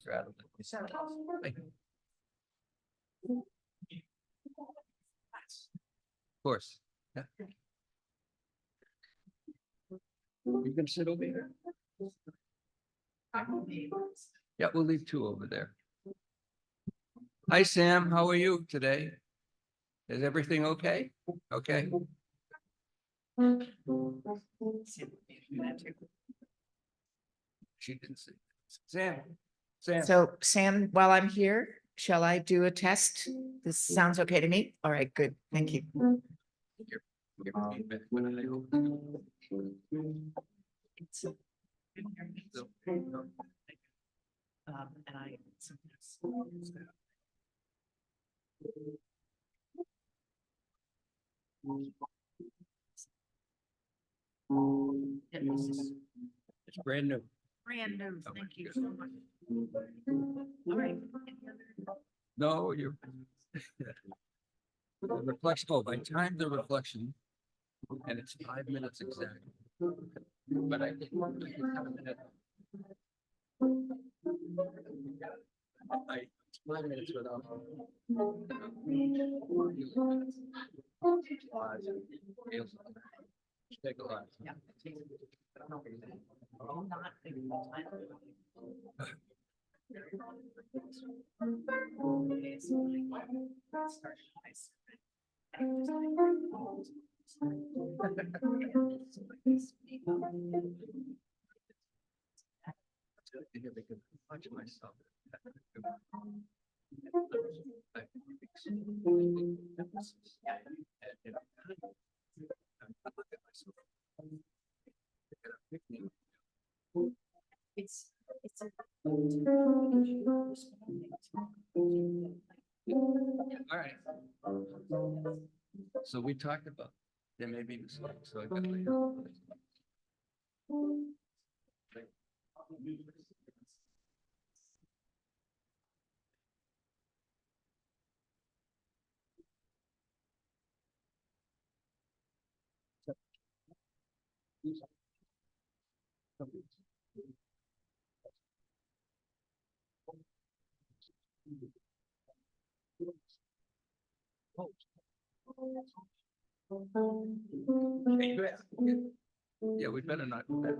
rather than. Of course. Yeah. You can sit over here. Yeah, we'll leave two over there. Hi, Sam. How are you today? Is everything okay? Okay. She didn't see. Sam. So Sam, while I'm here, shall I do a test? This sounds okay to me. All right, good. Thank you. Give feedback when I open. And I sometimes. It's brand new. Brand new. Oh, Thank you good. so much. All right. No, you're. The reflection, oh, I timed the reflection and it's 5 minutes exactly. But I think have a minute. I 5 minutes without. Take a lot. Yeah. Not a good time. Watch myself. It's All right. So we talked about there may be mistakes, so I got to lay out. Yeah, we better not do that.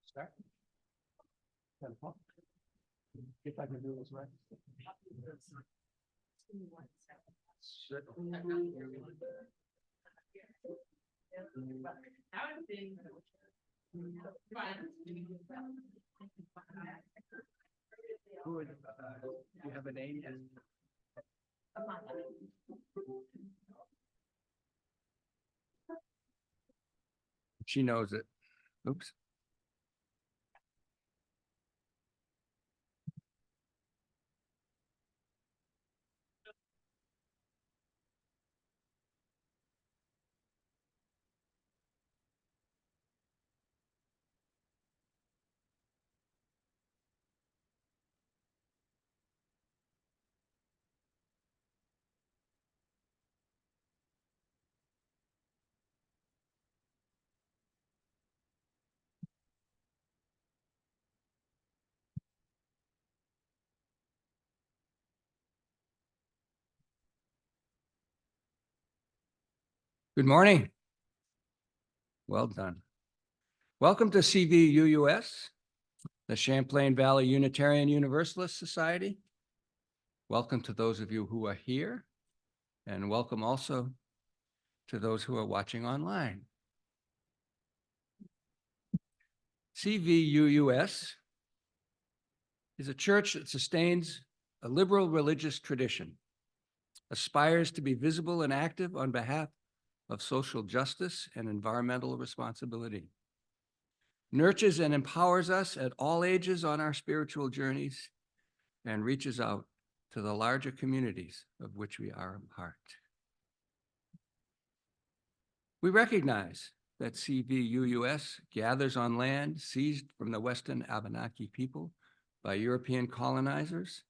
Start. If I can do this right. Good. You have a name yet? She knows it. Oops. Good morning. Well done. Welcome to CVUUS, the Champlain Valley Unitarian Universalist Society. Welcome to those of you who are here, and welcome also to those who are watching online. CVUUS is a church that sustains a liberal religious tradition, aspires to be visible and active on behalf of social justice and environmental responsibility, nurtures and empowers us at all ages on our spiritual journeys, and reaches out to the larger communities of which we are a part. We recognize that CVUUS gathers on land seized from the Western Abenaki people by European colonizers.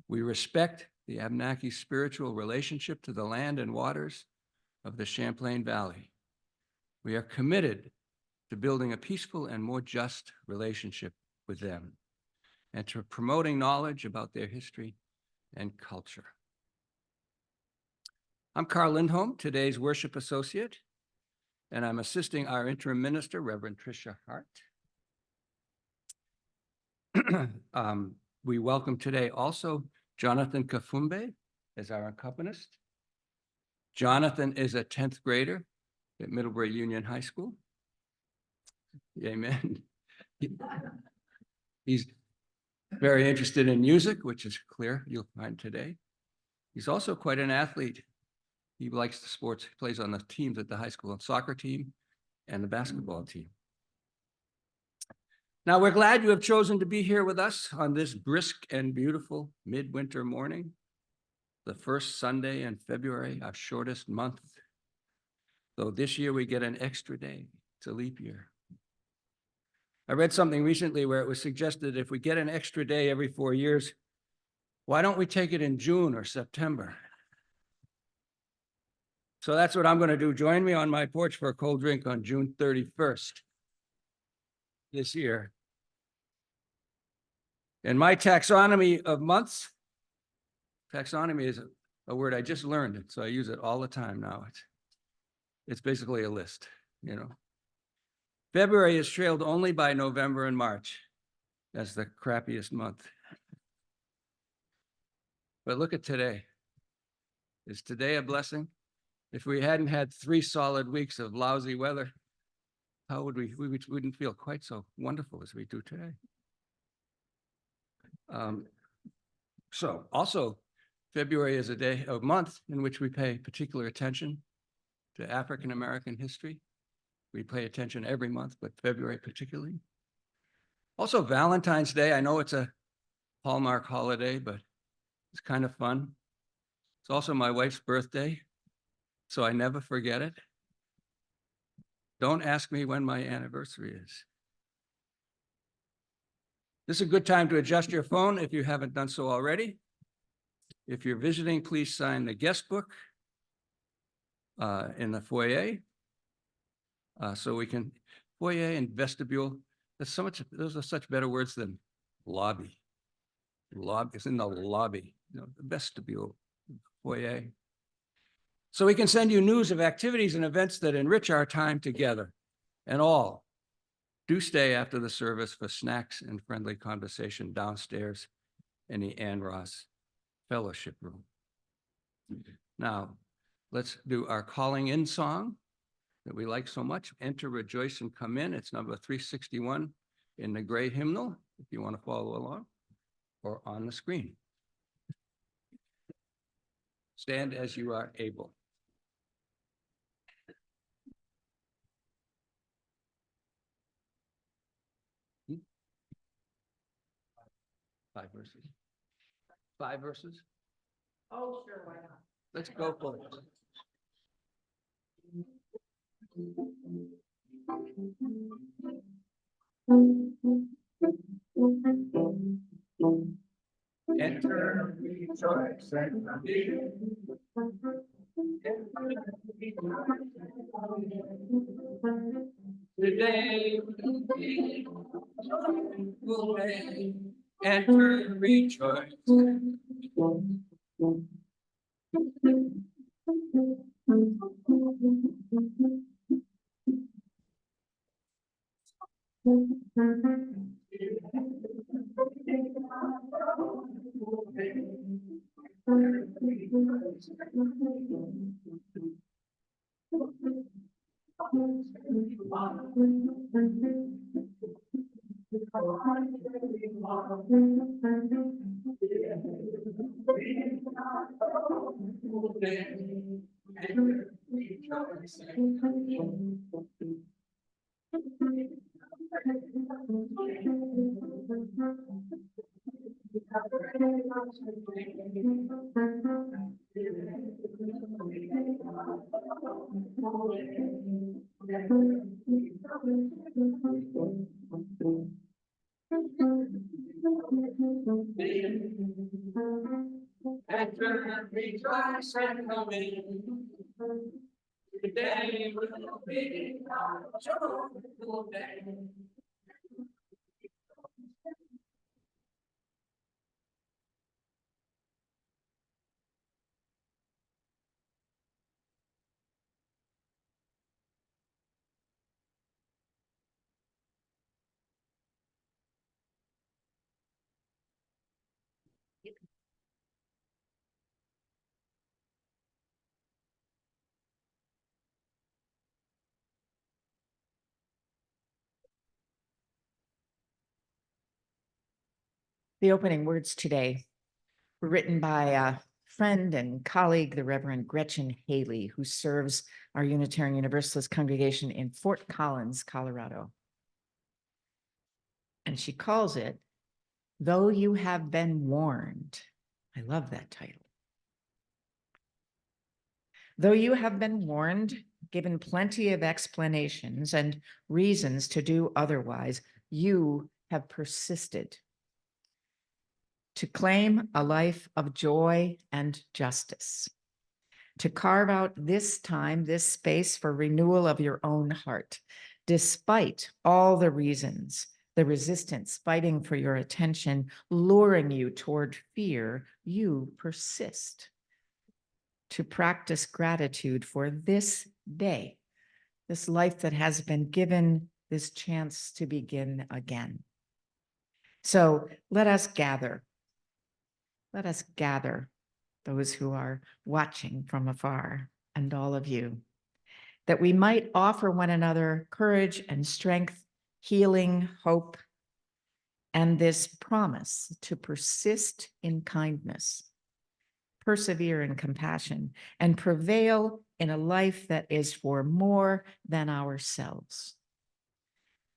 We respect the Abenaki spiritual relationship to the land and waters of the Champlain Valley. We are committed to building a peaceful and more just relationship with them, and to promoting knowledge about their history and culture. I'm Karl Lindholm, today's worship associate, and I'm assisting our interim minister, Reverend Tricia Hart. we welcome today also Jonathan Kafumbe as our accompanist. Jonathan is a 10th grader at Middlebury Union High School. Amen. He's very interested in music, which is clear you'll find today. He's also quite an athlete. He likes the sports. He plays on the teams at the high school, soccer team and the basketball team. Now, we're glad you have chosen to be here with us on this brisk and beautiful midwinter morning, the first Sunday in February, our shortest month. Though this year we get an extra day. It's a leap year. I read something recently where it was suggested if we get an extra day every 4 years, why don't we take it in June or September? So that's what I'm going to do. Join me on my porch for a cold drink on June 31st this year. And my taxonomy of months, taxonomy is a word I just learned, so I use it all the time now. It's basically a list, you know. February is trailed only by November and March as the crappiest month. But look at today. Is today a blessing? If we hadn't had 3 solid weeks of lousy weather, how would we wouldn't feel quite so wonderful as we do today. So also, February is a month in which we pay particular attention to African-American history. We pay attention every month, but February particularly. Also, Valentine's Day. I know it's a Hallmark holiday, but it's kind of fun. It's also my wife's birthday, so I never forget it. Don't ask me when my anniversary is. This is a good time to adjust your phone if you haven't done so already. If you're visiting, please sign the guest book in the foyer. So we can, foyer and vestibule, those are such better words than lobby. Lobby, it's in the lobby, you know, the vestibule, foyer. So we can send you news of activities and events that enrich our time together. And all, do stay after the service for snacks and friendly conversation downstairs in the Ann Ross Fellowship Room. Now, let's do our calling in song that we like so much. Enter, rejoice, and come in. It's number 361 in the gray hymnal, if you want to follow along, or on the screen. Stand as you are able. Five verses. 5 verses? Oh, sure, why not? Let's go for it. Enter, rejoice, and come in. Today will be a joyful day. Enter, rejoice. Enter, rejoice, and come in. Today will be a joyful day. The opening words today were written by a friend and colleague, the Reverend Gretchen Haley, who serves our Unitarian Universalist congregation in Fort Collins, Colorado. And she calls it, "Though You Have Been Warned." I love that title. Though you have been warned, given plenty of explanations and reasons to do otherwise, you have persisted to claim a life of joy and justice, to carve out this time, this space for renewal of your own heart, despite all the reasons, the resistance fighting for your attention, luring you toward fear, you persist to practice gratitude for this day, this life that has been given, this chance to begin again. So let us gather. Let us gather, those who are watching from afar, and all of you, that we might offer one another courage and strength, healing, hope, and this promise to persist in kindness, persevere in compassion, and prevail in a life that is for more than ourselves.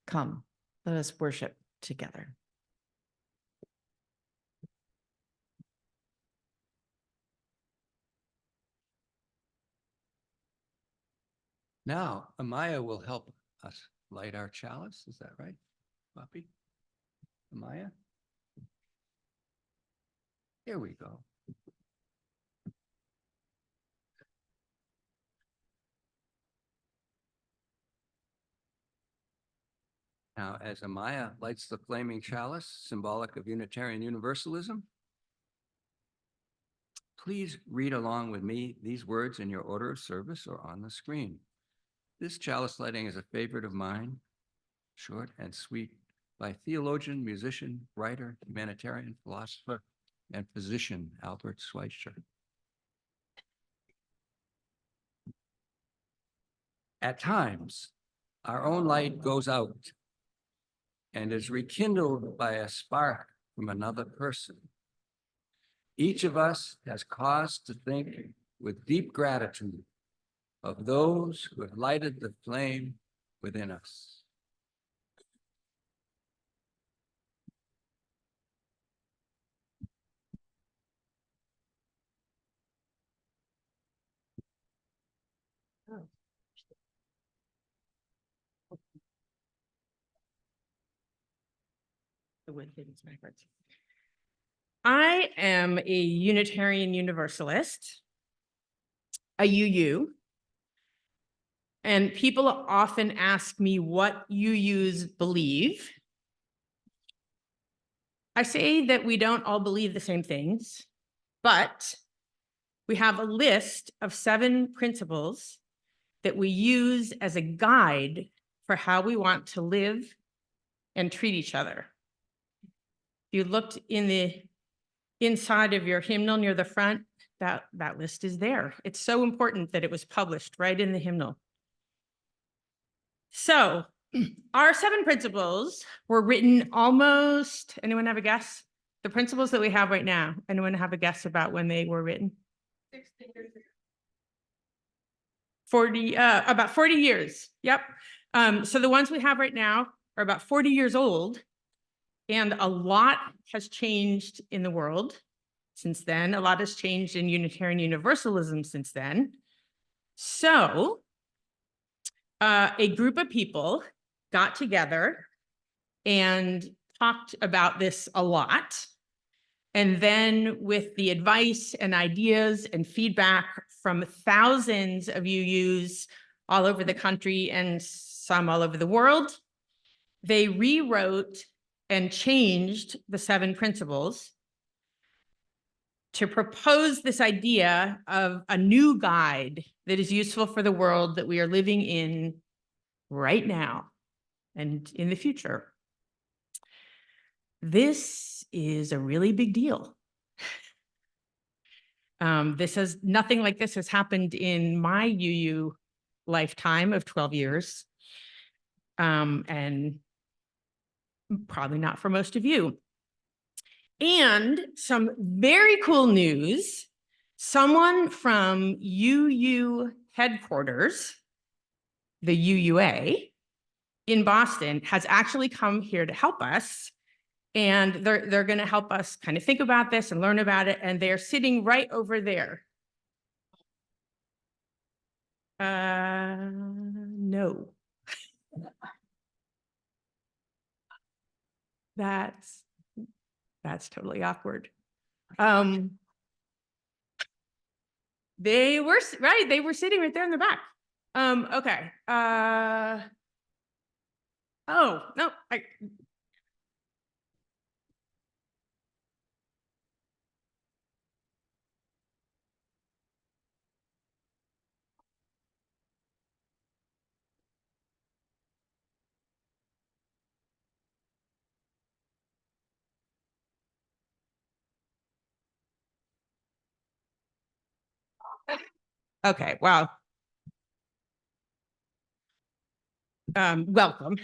Come, let us worship together. Now, Amaya will help us light our chalice. Is that right, Poppy? Amaya? Here we go. Now, as Amaya lights the flaming chalice, symbolic of Unitarian Universalism, please read along with me these words in your order of service or on the screen. This chalice lighting is a favorite of mine, short and sweet, by theologian, musician, writer, humanitarian, philosopher, and physician Albert Schweitzer. At times, our own light goes out and is rekindled by a spark from another person. Each of us has cause to think with deep gratitude of those who have lighted the flame within us. I am a Unitarian Universalist, a UU, and people often ask me what UUs believe. I say that we don't all believe the same things, but we have a list of 7 principles that we use as a guide for how we want to live and treat each other. If you looked in the inside of your hymnal near the front, that list is there. It's so important that it was published right in the hymnal. So our 7 principles were written almost, anyone have a guess? The principles that we have right now, anyone have a guess about when they were written? 60 years ago. About 40 years. Yep. So the ones we have right now are about 40 years old, and a lot has changed in the world since then. A lot has changed in Unitarian Universalism since then. So a group of people got together and talked about this a lot. And then with the advice and ideas and feedback from thousands of UUs all over the country and some all over the world, they rewrote and changed the 7 principles to propose this idea of a new guide that is useful for the world that we are living in right now and in the future. This is a really big deal. Nothing like this has happened in my UU lifetime of 12 years. And probably not for most of you. And some very cool news. Someone from UU headquarters, the UUA in Boston, has actually come here to help us. And they're going to help us kind of think about this and learn about it. And they're sitting right over there. No. That's totally awkward. They were right. They were sitting right there in the back. Okay. Oh, no, okay, well. Welcome.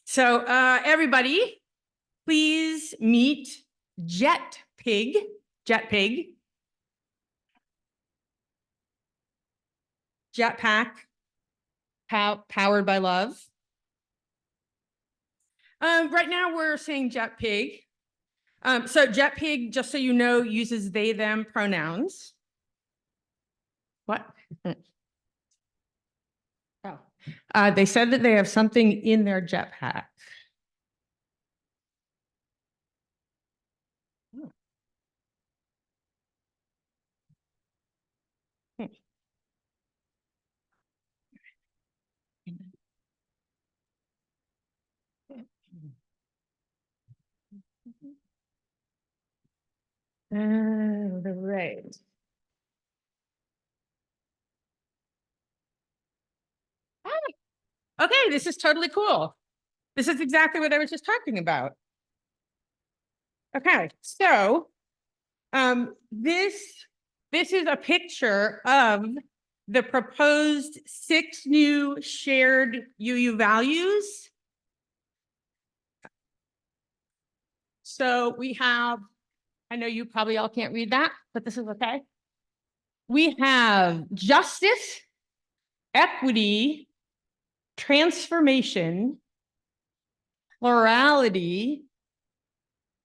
So, everybody, please meet Jetpack, powered by love. Right now we're saying Jetpig. So Jetpig, just so you know, uses they, them pronouns. What? Oh, they said that they have something in their jetpack. Right. Okay, this is totally cool. This is exactly what I was just talking about. Okay, so this is a picture of the proposed 6 new shared UU values. So we have, I know you probably all can't read that, but this is okay. We have justice, equity, transformation, plurality.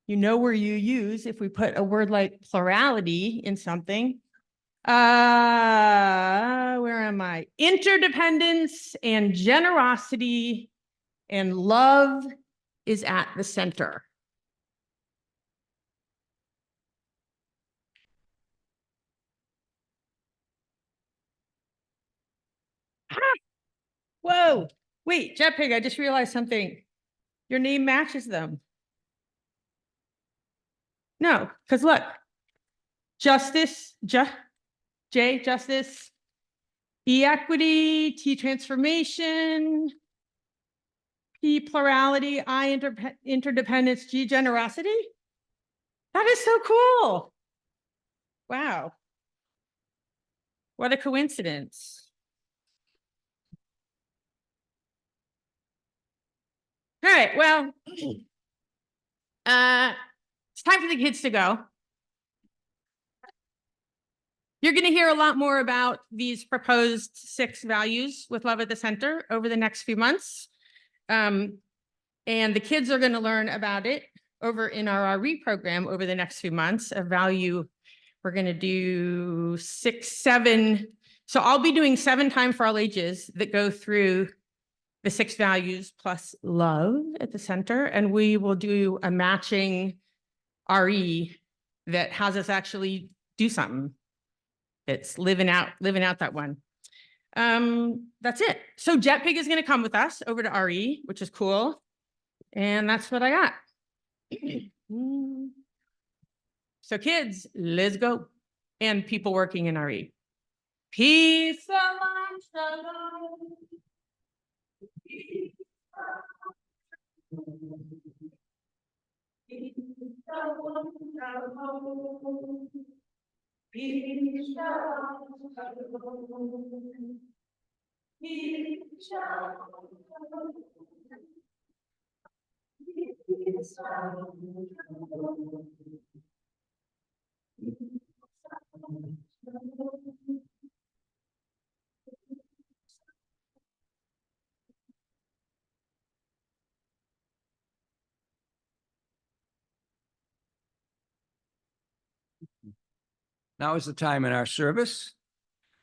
You know where you use if we put a word like plurality in something. Where am I? Interdependence and generosity and love is at the center. Whoa, wait, Jetpig, I just realized something. Your name matches them. No, because look, justice, J, justice, E, equity, T, transformation, P, plurality, I, interdependence, G, generosity. That is so cool. Wow. What a coincidence. All right, well, it's time for the kids to go. You're going to hear a lot more about these proposed 6 values with love at the center over the next few months. And the kids are going to learn about it over in our RE program over the next few months. A value, we're going to do 6, 7. So I'll be doing 7 time for all ages that go through the 6 values plus love at the center. And we will do a matching RE that has us actually do something. It's living out that one. That's it. So Jetpig is going to come with us over to RE, which is cool. And that's what I got. So kids, let's go. And people working in RE. Peace, shalom, shalom. Peace, shalom, shalom. Now is the time in our service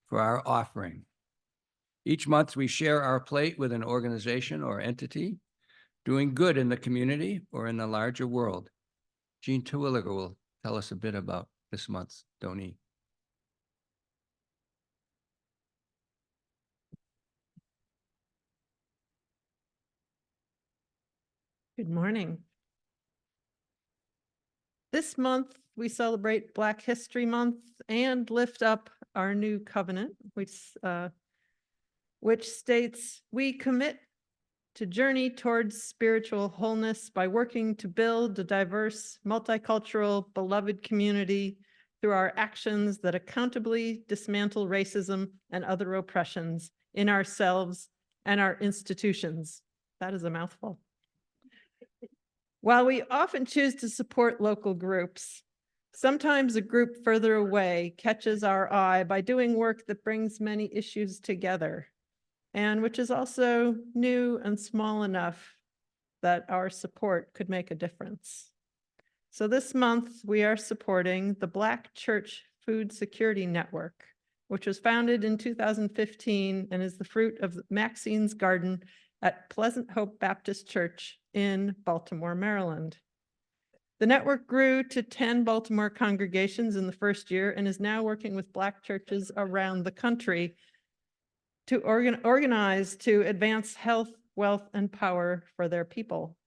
for our offering. Each month, we share our plate with an organization or entity doing good in the community or in the larger world. Jean Terwilliger will tell us a bit about this month's donee. Good morning. This month, we celebrate Black History Month and lift up our new covenant, which states, "We commit to journey towards spiritual wholeness by working to build a diverse, multicultural, beloved community through our actions that accountably dismantle racism and other oppressions in ourselves and our institutions." That is a mouthful. While we often choose to support local groups, sometimes a group further away catches our eye by doing work that brings many issues together, and which is also new and small enough that our support could make a difference. So this month, we are supporting the Black Church Food Security Network, which was founded in 2015 and is the fruit of Maxine's Garden at Pleasant Hope Baptist Church in Baltimore, Maryland. The network grew to 10 Baltimore congregations in the first year and is now working with Black churches around the country to organize to advance health, wealth, and power for their people.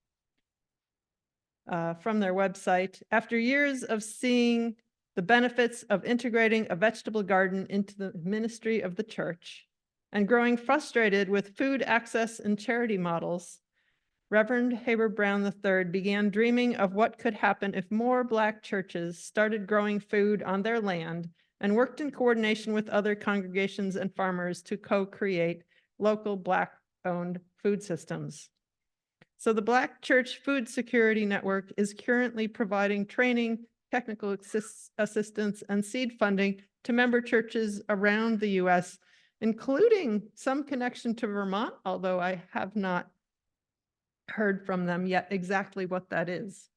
From their website, after years of seeing the benefits of integrating a vegetable garden into the ministry of the church and growing frustrated with food access and charity models, Reverend Haber Brown III began dreaming of what could happen if more Black churches started growing food on their land and worked in coordination with other congregations and farmers to co-create local Black-owned food systems. So the Black Church Food Security Network is currently providing training, technical assistance, and seed funding to member churches around the U.S., including some connection to Vermont, although I have not heard from them yet exactly what that is.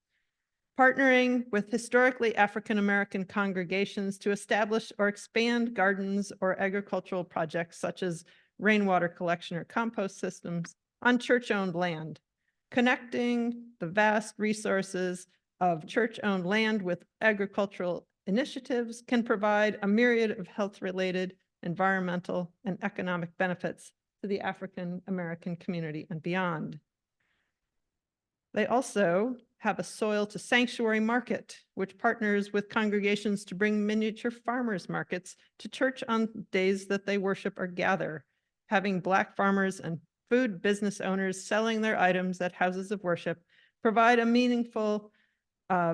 Partnering with historically African-American congregations to establish or expand gardens or agricultural projects such as rainwater collection or compost systems on church-owned land, connecting the vast resources of church-owned land with agricultural initiatives can provide a myriad of health-related, environmental, and economic benefits to the African-American community and beyond. They also have a soil to sanctuary market, which partners with congregations to bring miniature farmers markets to church on days that they worship or gather, having Black farmers and food business owners selling their items at houses of worship provide a meaningful,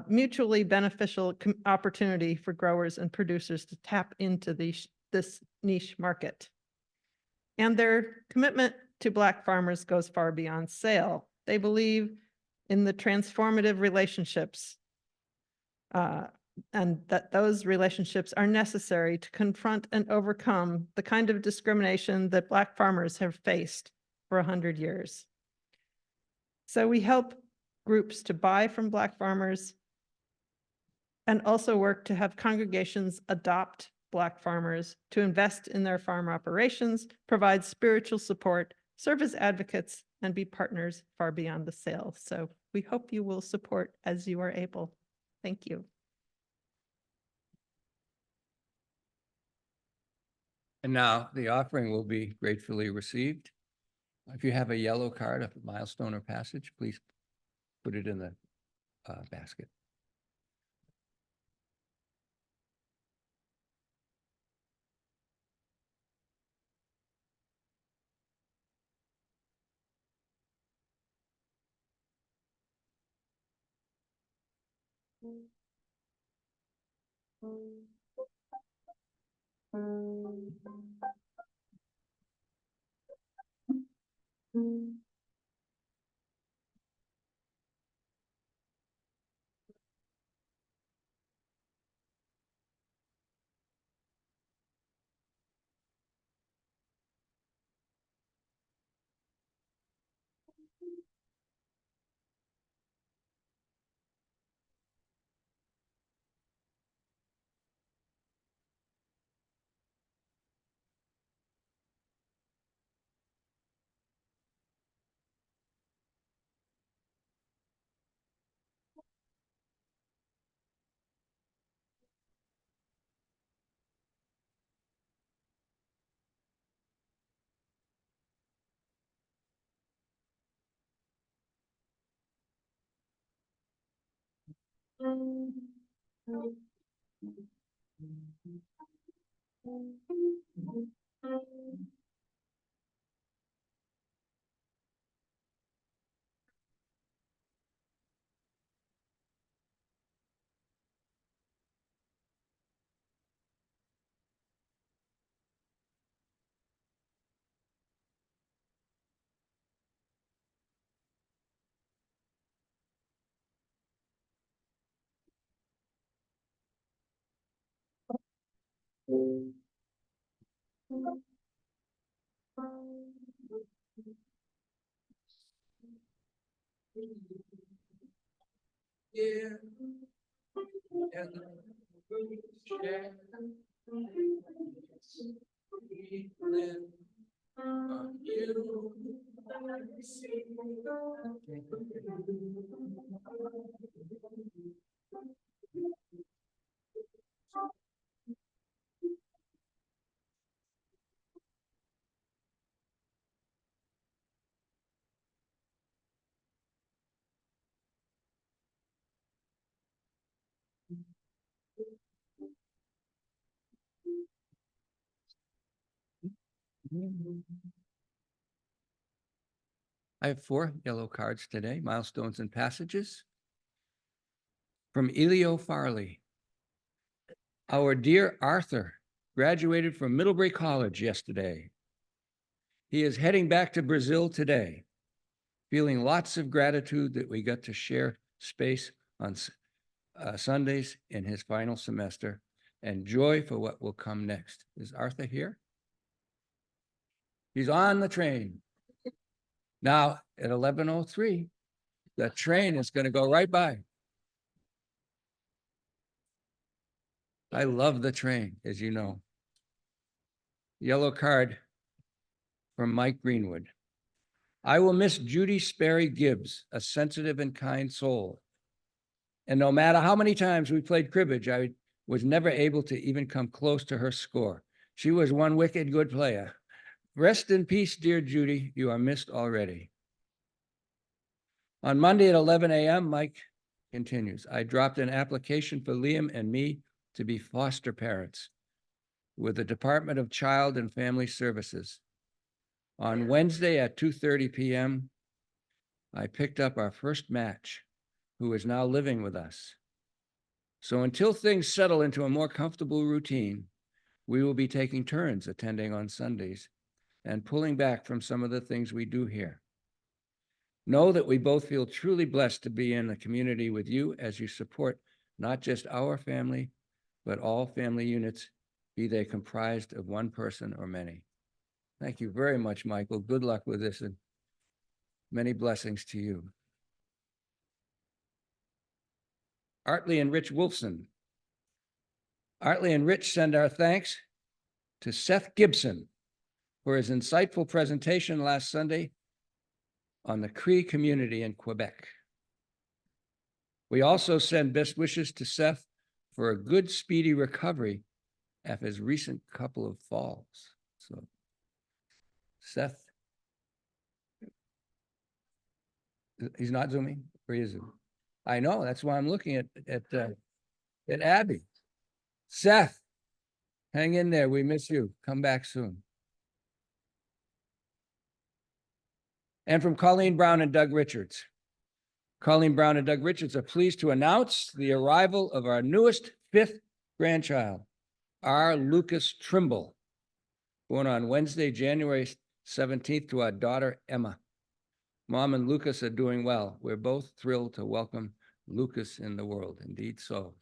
mutually beneficial opportunity for growers and producers to tap into this niche market. And their commitment to Black farmers goes far beyond sale. They believe in the transformative relationships and that those relationships are necessary to confront and overcome the kind of discrimination that Black farmers have faced for 100 years. So we help groups to buy from Black farmers and also work to have congregations adopt Black farmers to invest in their farm operations, provide spiritual support, serve as advocates, and be partners far beyond the sale. So we hope you will support as you are able. Thank you. And now the offering will be gratefully received. If you have a yellow card of milestone or passage, please put it in the basket. I have 4 yellow cards today, milestones and passages. From Elio Farley. Our dear Arthur graduated from Middlebury College yesterday. He is heading back to Brazil today, feeling lots of gratitude that we got to share space on Sundays in his final semester, and joy for what will come next. Is Arthur here? He's on the train. Now, at 11:03, the train is going to go right by. I love the train, as you know. Yellow card from Mike Greenwood. I will miss Judy Sperry Gibbs, a sensitive and kind soul. And no matter how many times we played cribbage, I was never able to even come close to her score. She was one wicked good player. Rest in peace, dear Judy. You are missed already. On Monday at 11 a.m., Mike continues, I dropped an application for Liam and me to be foster parents with the Department of Child and Family Services. On Wednesday at 2:30 p.m., I picked up our first match, who is now living with us. So until things settle into a more comfortable routine, we will be taking turns attending on Sundays and pulling back from some of the things we do here. Know that we both feel truly blessed to be in a community with you as you support not just our family, but all family units, be they comprised of one person or many. Thank you very much, Michael. Good luck with this and many blessings to you. Artley and Rich Wolfson. Artley and Rich send our thanks to Seth Gibson for his insightful presentation last Sunday on the Cree community in Quebec. We also send best wishes to Seth for a good, speedy recovery after his recent couple of falls. So, Seth, he's not zooming, or he is zooming? I know, that's why I'm looking at Abby. Seth, hang in there. We miss you. Come back soon. And from Colleen Brown and Doug Richards. Colleen Brown and Doug Richards are pleased to announce the arrival of our newest 5th grandchild, R. Lucas Trimble, born on Wednesday, January 17th, to our daughter, Emma. Mom and Lucas are doing well. We're both thrilled to welcome Lucas in the world. Indeed so.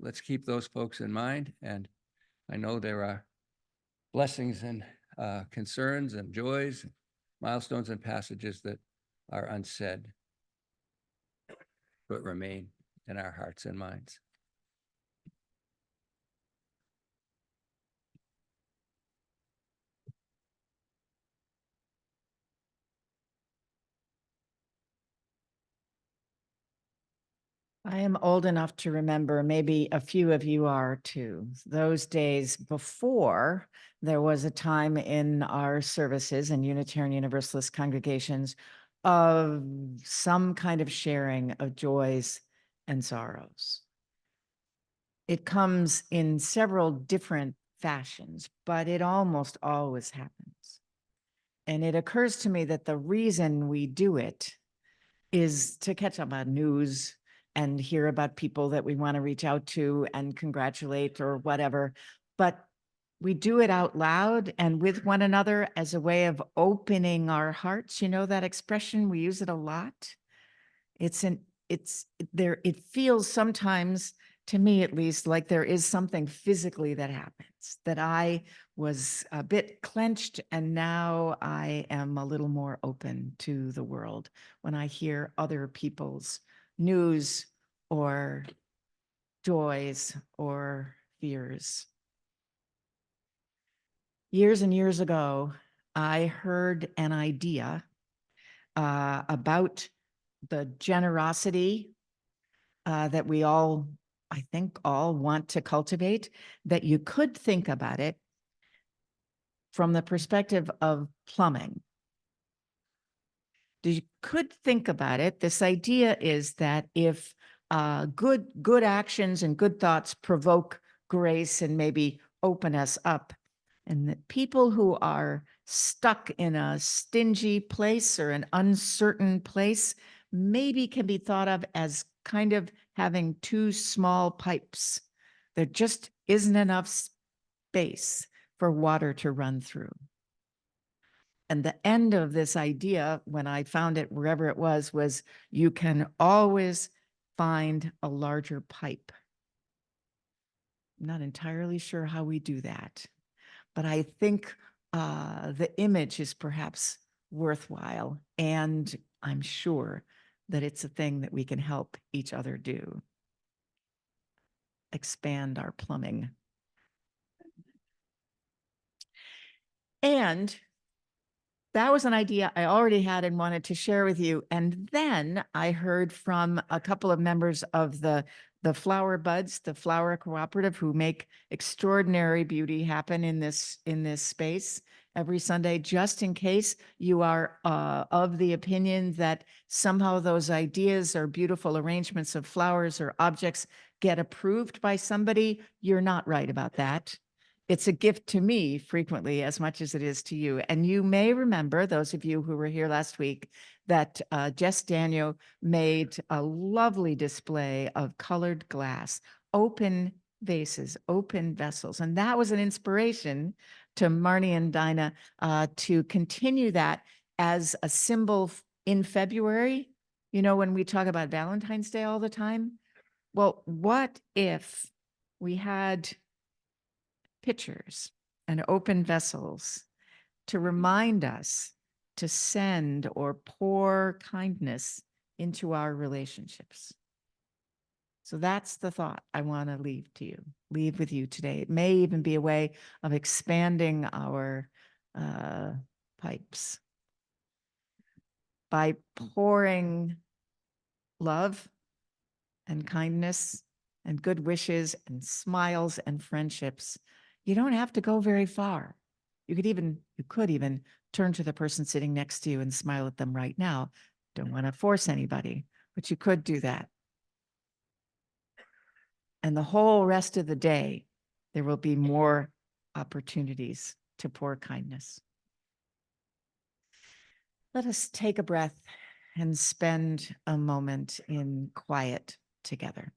Let's keep those folks in mind. And I know there are blessings and concerns and joys, milestones and passages that are unsaid, but remain in our hearts and minds. I am old enough to remember, maybe a few of you are too, those days before there was a time in our services in Unitarian Universalist congregations of some kind of sharing of joys and sorrows. It comes in several different fashions, but it almost always happens. And it occurs to me that the reason we do it is to catch up on news and hear about people that we want to reach out to and congratulate or whatever. But we do it out loud and with one another as a way of opening our hearts. You know that expression, we use it a lot. It feels sometimes, to me at least, like there is something physically that happens, that I was a bit clenched and now I am a little more open to the world when I hear other people's news or joys or fears. Years and years ago, I heard an idea about the generosity that we all, I think all want to cultivate, that you could think about it from the perspective of plumbing. You could think about it. This idea is that if good actions and good thoughts provoke grace and maybe open us up, and that people who are stuck in a stingy place or an uncertain place maybe can be thought of as kind of having two small pipes. There just isn't enough space for water to run through. And the end of this idea, when I found it wherever it was you can always find a larger pipe. I'm not entirely sure how we do that, but I think the image is perhaps worthwhile, and I'm sure that it's a thing that we can help each other do. Expand our plumbing. And that was an idea I already had and wanted to share with you. And then I heard from a couple of members of the Flower Buds, the flower cooperative, who make extraordinary beauty happen in this space every Sunday, just in case you are of the opinion that somehow those ideas or beautiful arrangements of flowers or objects get approved by somebody. You're not right about that. It's a gift to me frequently as much as it is to you. And you may remember, those of you who were here last week, that Jess Daniel made a lovely display of colored glass, open vases, open vessels. And that was an inspiration to Marnie and Dinah to continue that as a symbol in February. You know, when we talk about Valentine's Day all the time, well, what if we had pitchers and open vessels to remind us to send or pour kindness into our relationships? So that's the thought I want to leave with you today. It may even be a way of expanding our pipes by pouring love and kindness and good wishes and smiles and friendships. You don't have to go very far. You could even turn to the person sitting next to you and smile at them right now. Don't want to force anybody, but you could do that. And the whole rest of the day, there will be more opportunities to pour kindness. Let us take a breath and spend a moment in quiet together.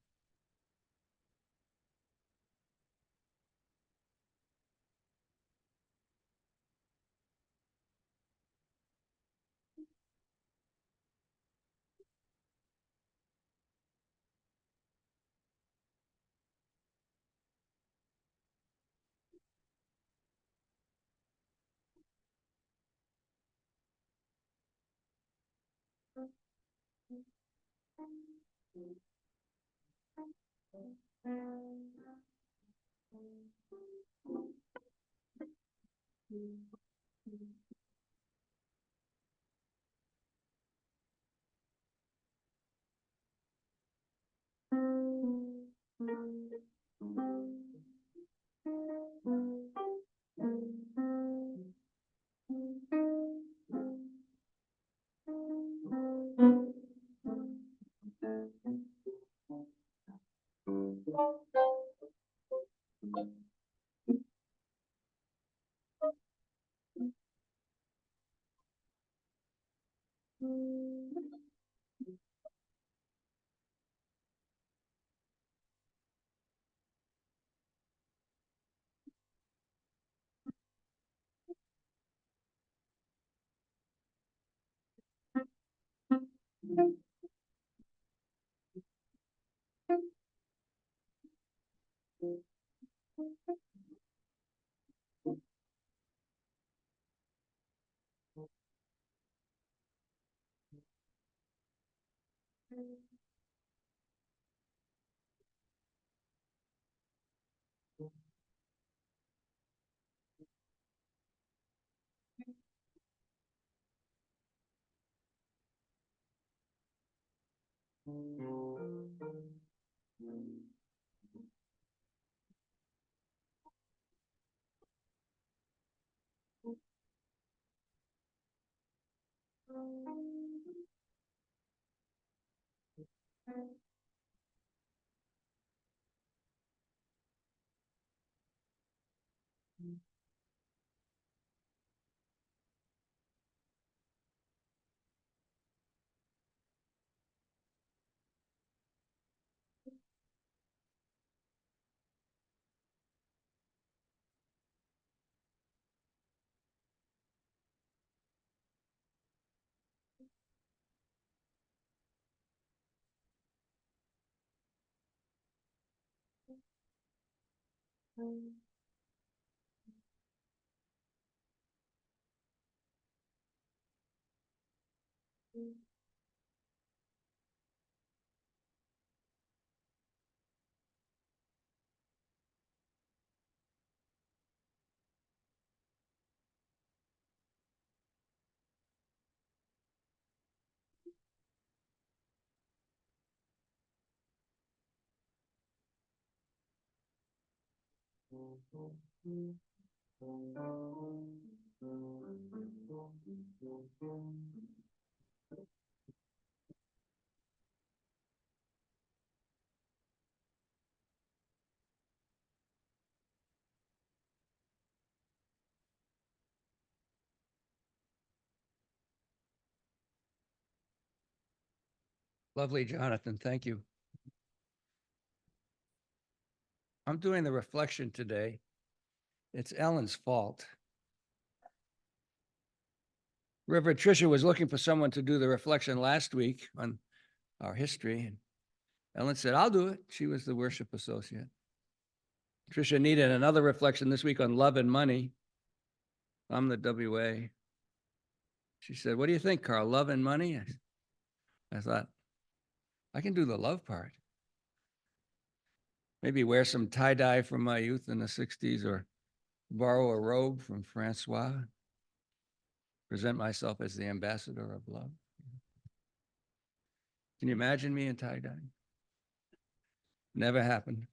Lovely, Jonathan. Thank you. I'm doing the reflection today. It's Ellen's fault. Reverend Tricia was looking for someone to do the reflection last week on our history. And Ellen said, I'll do it. She was the worship associate. Tricia needed another reflection this week on love and money. I'm the WA. She said, what do you think, Karl? Love and money? I thought, I can do the love part. Maybe wear some tie-dye from my youth in the 60s or borrow a robe from Francois. Present myself as the ambassador of love. Can you imagine me in tie-dye? Never happened.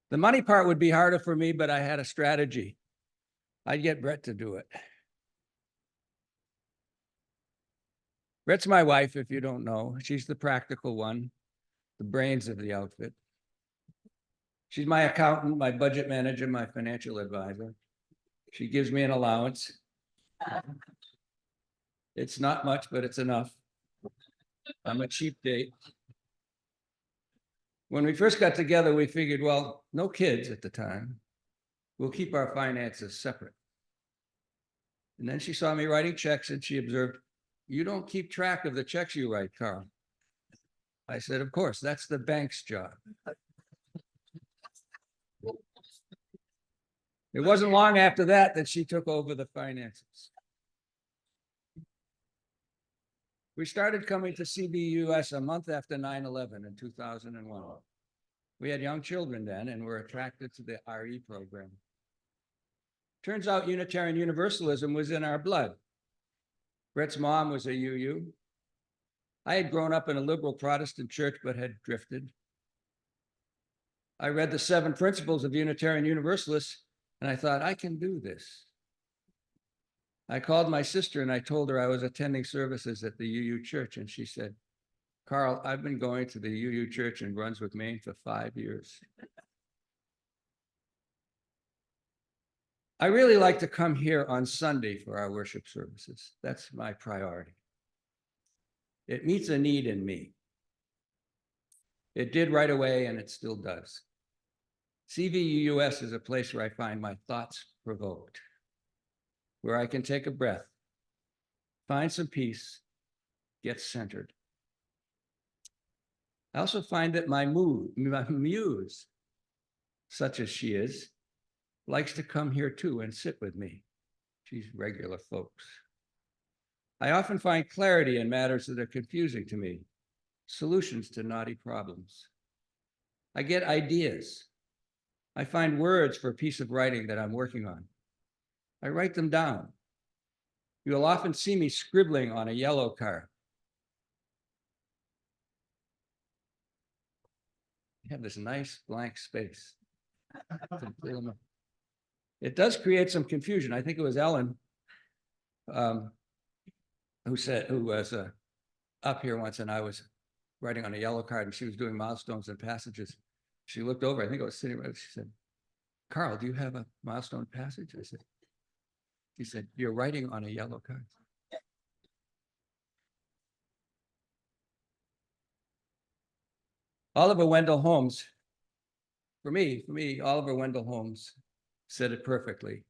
The money part would be harder for me, but I had a strategy. I'd get Brett to do it. Brett's my wife, if you don't know. She's the practical one, the brains of the outfit. She's my accountant, my budget manager, my financial advisor. She gives me an allowance. It's not much, but it's enough. I'm a cheap date. When we first got together, we figured, well, no kids at the time. We'll keep our finances separate. And then she saw me writing checks and she observed, you don't keep track of the checks you write, Karl. I said, of course, that's the bank's job. It wasn't long after that that she took over the finances. We started coming to CVUUS a month after 9/11 in 2001. We had young children then and were attracted to the RE program. Turns out Unitarian Universalism was in our blood. Brett's mom was a UU. I had grown up in a liberal Protestant church, but had drifted. I read the 7 principles of Unitarian Universalists, and I thought, I can do this. I called my sister and I told her I was attending services at the UU church, and she said, Karl, I've been going to the UU church in Brunswick, Maine for 5 years. I really like to come here on Sunday for our worship services. That's my priority. It meets a need in me. It did right away, and it still does. CVUUS is a place where I find my thoughts provoked, where I can take a breath, find some peace, get centered. I also find that my muse, such as she is, likes to come here too and sit with me. She's regular folks. I often find clarity in matters that are confusing to me, solutions to knotty problems. I get ideas. I find words for a piece of writing that I'm working on. I write them down. You'll often see me scribbling on a yellow card. You have this nice blank space. It does create some confusion. I think it was Ellen who was up here once, and I was writing on a yellow card, and she was doing milestones and passages. She looked over, I think I was sitting right, she said, Karl, do you have a milestone passage? I said, she said, you're writing on a yellow card. Oliver Wendell Holmes, for me, Oliver Wendell Holmes said it perfectly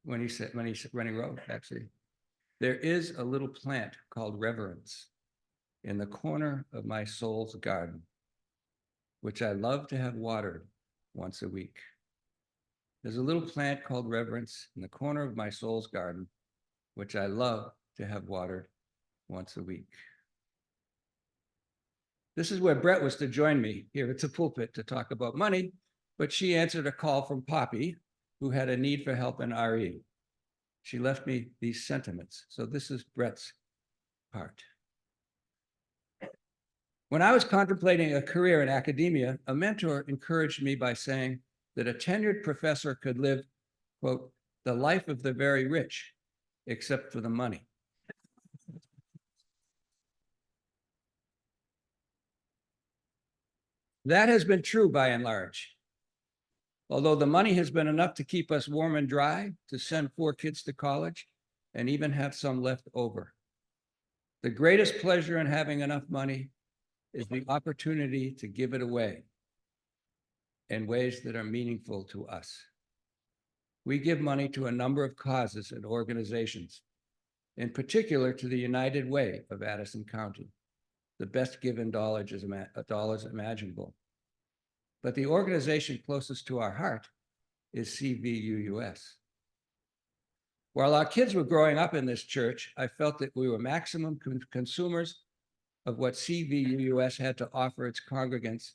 when he wrote, actually, there is a little plant called reverence in the corner of my soul's garden, which I love to have watered once a week. There's a little plant called reverence in the corner of my soul's garden, which I love to have watered once a week. This is where Brett was to join me here at the pulpit to talk about money, but she answered a call from Poppy, who had a need for help in RE. She left me these sentiments. So this is Brett's part. When I was contemplating a career in academia, a mentor encouraged me by saying that a tenured professor could live, quote, the life of the very rich, except for the money. That has been true by and large. Although the money has been enough to keep us warm and dry, to send 4 kids to college, and even have some left over. The greatest pleasure in having enough money is the opportunity to give it away in ways that are meaningful to us. We give money to a number of causes and organizations, in particular to the United Way of Addison County, the best given dollars imaginable. But the organization closest to our heart is CVUUS. While our kids were growing up in this church, I felt that we were maximum consumers of what CVUUS had to offer its congregants,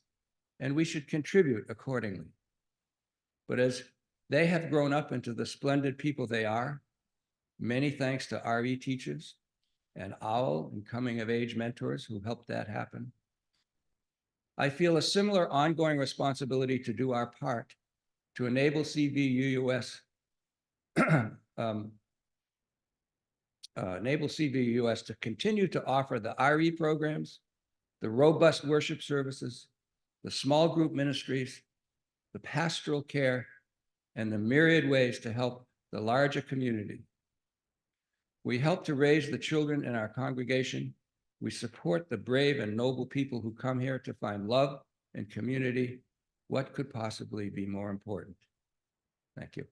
and we should contribute accordingly. But as they have grown up into the splendid people they are, many thanks to RE teachers and OWL and coming of age mentors who helped that happen, I feel a similar ongoing responsibility to do our part to enable CVUUS to continue to offer the RE programs, the robust worship services, the small group ministries, the pastoral care, and the myriad ways to help the larger community. We help to raise the children in our congregation. We support the brave and noble people who come here to find love and community. What could possibly be more important? Thank you.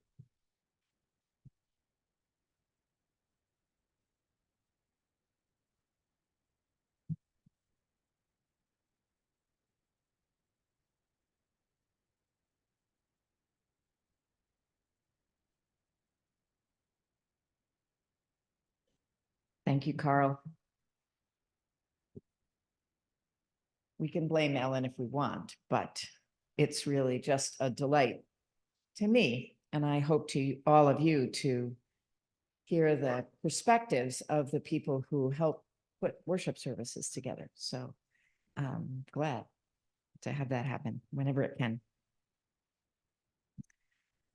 Thank you, Karl. We can blame Ellen if we want, but it's really just a delight to me, and I hope to all of you to hear the perspectives of the people who help put worship services together. So I'm glad to have that happen whenever it can.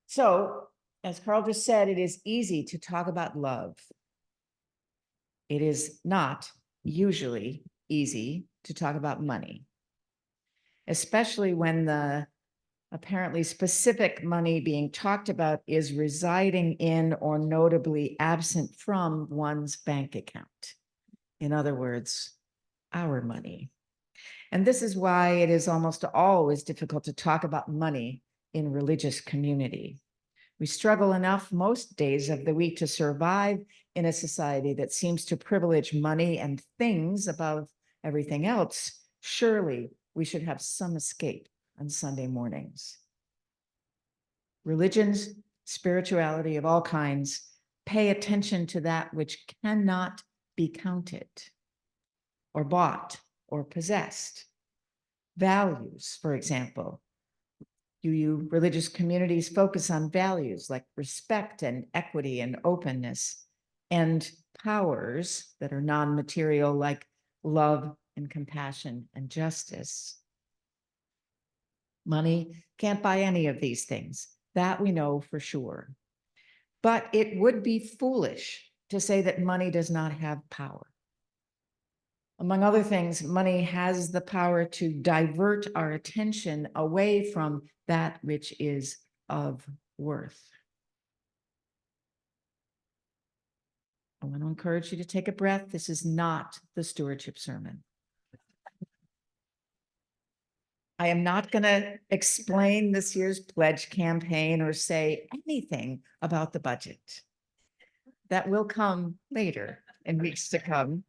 So, as Karl just said, it is easy to talk about love. It is not usually easy to talk about money, especially when the apparently specific money being talked about is residing in or notably absent from one's bank account. In other words, our money. And this is why it is almost always difficult to talk about money in religious community. We struggle enough most days of the week to survive in a society that seems to privilege money and things above everything else. Surely we should have some escape on Sunday mornings. Religions, spirituality of all kinds, pay attention to that which cannot be counted or bought or possessed. Values, for example. UU religious communities focus on values like respect and equity and openness, and powers that are non-material like love and compassion and justice. Money can't buy any of these things. That we know for sure. But it would be foolish to say that money does not have power. Among other things, money has the power to divert our attention away from that which is of worth. I want to encourage you to take a breath. This is not the stewardship sermon. I am not going to explain this year's pledge campaign or say anything about the budget. That will come later in weeks to come.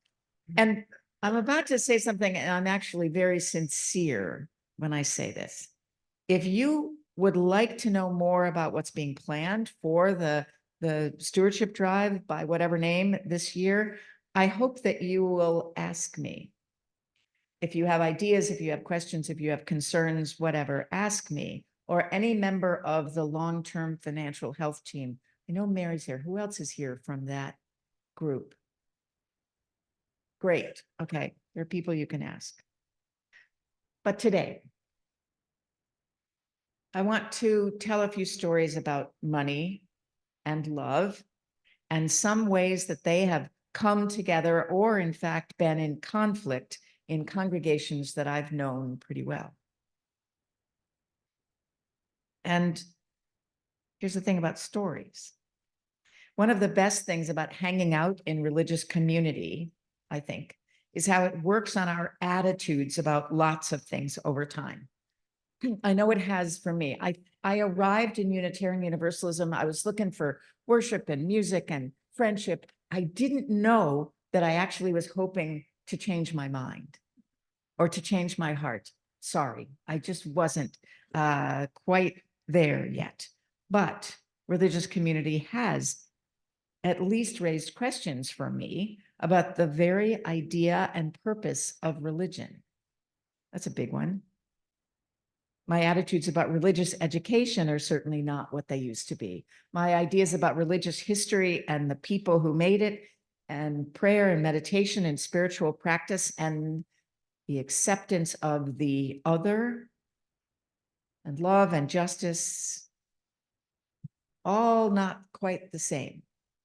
And I'm about to say something, and I'm actually very sincere when I say this. If you would like to know more about what's being planned for the stewardship drive by whatever name this year, I hope that you will ask me. If you have ideas, if you have questions, if you have concerns, whatever, ask me or any member of the long-term financial health team. I know Mary's here. Who else is here from that group? Great. Okay. There are people you can ask. But today, I want to tell a few stories about money and love and some ways that they have come together or in fact been in conflict in congregations that I've known pretty well. And here's the thing about stories. One of the best things about hanging out in religious community, I think, is how it works on our attitudes about lots of things over time. I know it has for me. I arrived in Unitarian Universalism. I was looking for worship and music and friendship. I didn't know that I actually was hoping to change my mind or to change my heart. Sorry, I just wasn't quite there yet. But religious community has at least raised questions for me about the very idea and purpose of religion. That's a big one. My attitudes about religious education are certainly not what they used to be. My ideas about religious history and the people who made it, and prayer and meditation and spiritual practice and the acceptance of the other and love and justice, all not quite the same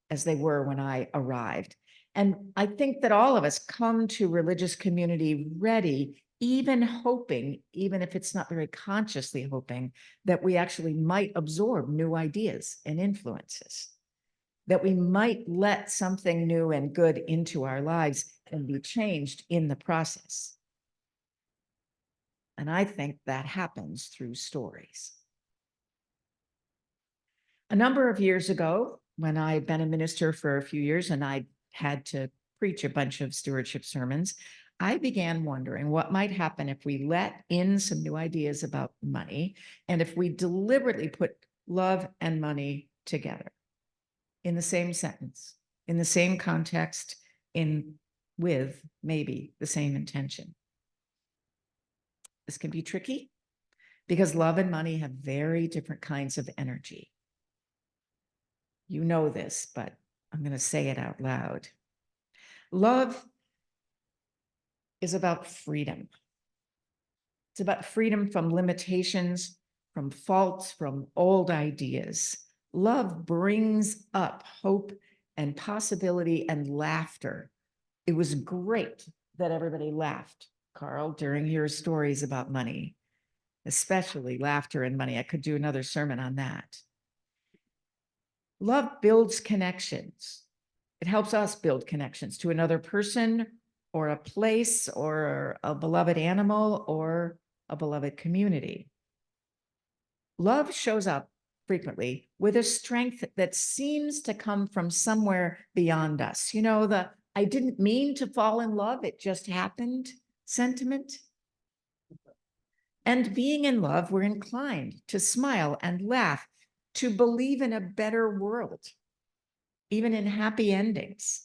as they were when I arrived. And I think that all of us come to religious community ready, even hoping, even if it's not very consciously hoping, that we actually might absorb new ideas and influences, that we might let something new and good into our lives and be changed in the process. And I think that happens through stories. A number of years ago, when I'd been a minister for a few years and I had to preach a bunch of stewardship sermons, I began wondering what might happen if we let in some new ideas about money and if we deliberately put love and money together in the same sentence, in the same context, with maybe the same intention. This can be tricky because love and money have very different kinds of energy. You know this, but I'm going to say it out loud. Love is about freedom. It's about freedom from limitations, from faults, from old ideas. Love brings up hope and possibility and laughter. It was great that everybody laughed, Karl, during your stories about money, especially laughter and money. I could do another sermon on that. Love builds connections. It helps us build connections to another person or a place or a beloved animal or a beloved community. Love shows up frequently with a strength that seems to come from somewhere beyond us. You know, the I didn't mean to fall in love, it just happened sentiment. And being in love, we're inclined to smile and laugh, to believe in a better world, even in happy endings.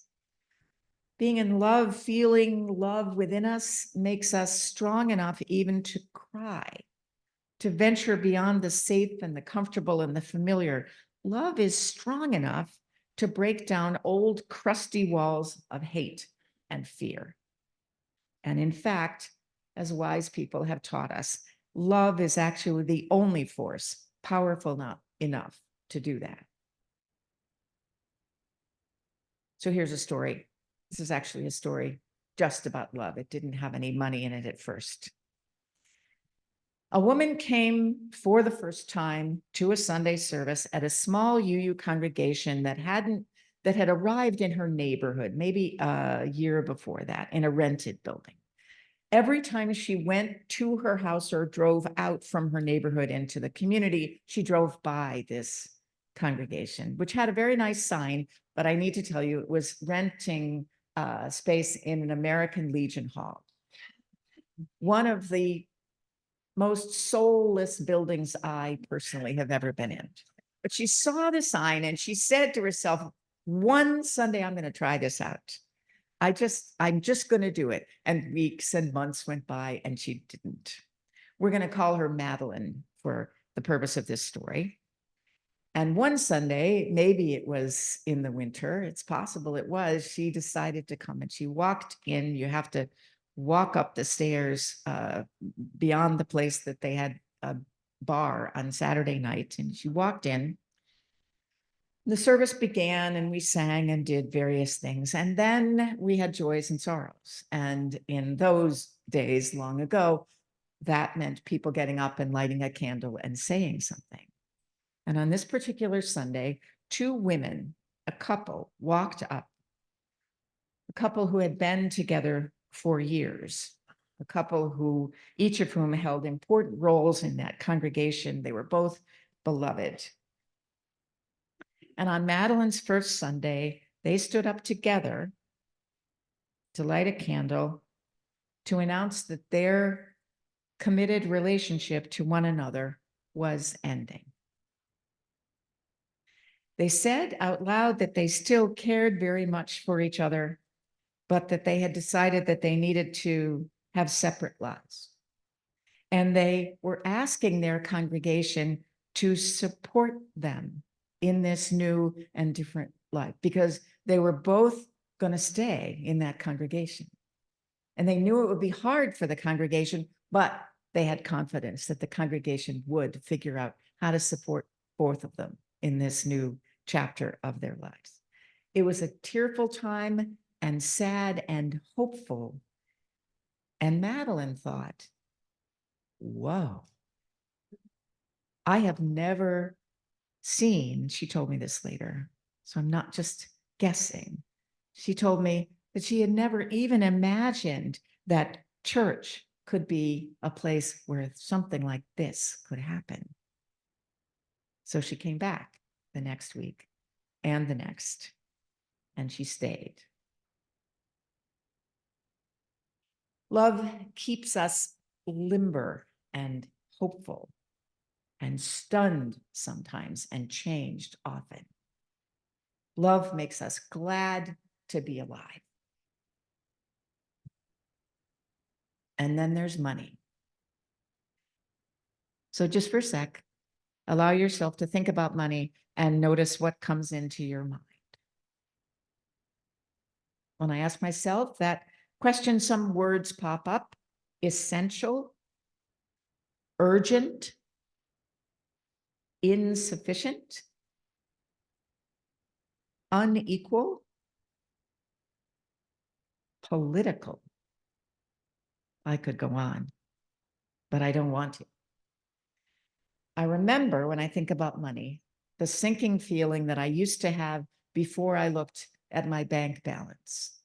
Being in love, feeling love within us makes us strong enough even to cry, to venture beyond the safe and the comfortable and the familiar. Love is strong enough to break down old crusty walls of hate and fear. And in fact, as wise people have taught us, love is actually the only force powerful enough to do that. So here's a story. This is actually a story just about love. It didn't have any money in it at first. A woman came for the first time to a Sunday service at a small UU congregation that had arrived in her neighborhood, maybe a year before that, in a rented building. Every time she went to her house or drove out from her neighborhood into the community, she drove by this congregation, which had a very nice sign, but I need to tell you, it was renting space in an American Legion Hall. One of the most soulless buildings I personally have ever been in. But she saw the sign and she said to herself, one Sunday, I'm going to try this out. I'm just going to do it. And weeks and months went by and she didn't. We're going to call her Madeline for the purpose of this story. And one Sunday, maybe it was in the winter, it's possible it was, she decided to come and she walked in. You have to walk up the stairs beyond the place that they had a bar on Saturday night. And she walked in. The service began and we sang and did various things. And then we had joys and sorrows. And in those days long ago, that meant people getting up and lighting a candle and saying something. And on this particular Sunday, two women, a couple, walked up, a couple who had been together for years, a couple who, each of whom held important roles in that congregation. They were both beloved. And on Madeline's first Sunday, they stood up together to light a candle to announce that their committed relationship to one another was ending. They said out loud that they still cared very much for each other, but that they had decided that they needed to have separate lives. And they were asking their congregation to support them in this new and different life, because they were both going to stay in that congregation. And they knew it would be hard for the congregation, but they had confidence that the congregation would figure out how to support both of them in this new chapter of their lives. It was a tearful time and sad and hopeful. And Madeline thought, whoa, I have never seen, she told me this later, so I'm not just guessing. She told me that she had never even imagined that church could be a place where something like this could happen. So she came back the next week and the next, and she stayed. Love keeps us limber and hopeful and stunned sometimes and changed often. Love makes us glad to be alive. And then there's money. So just for a sec, allow yourself to think about money and notice what comes into your mind. When I ask myself that question, some words pop up: essential, urgent, insufficient, unequal, political. I could go on, but I don't want to. I remember when I think about money, the sinking feeling that I used to have before I looked at my bank balance.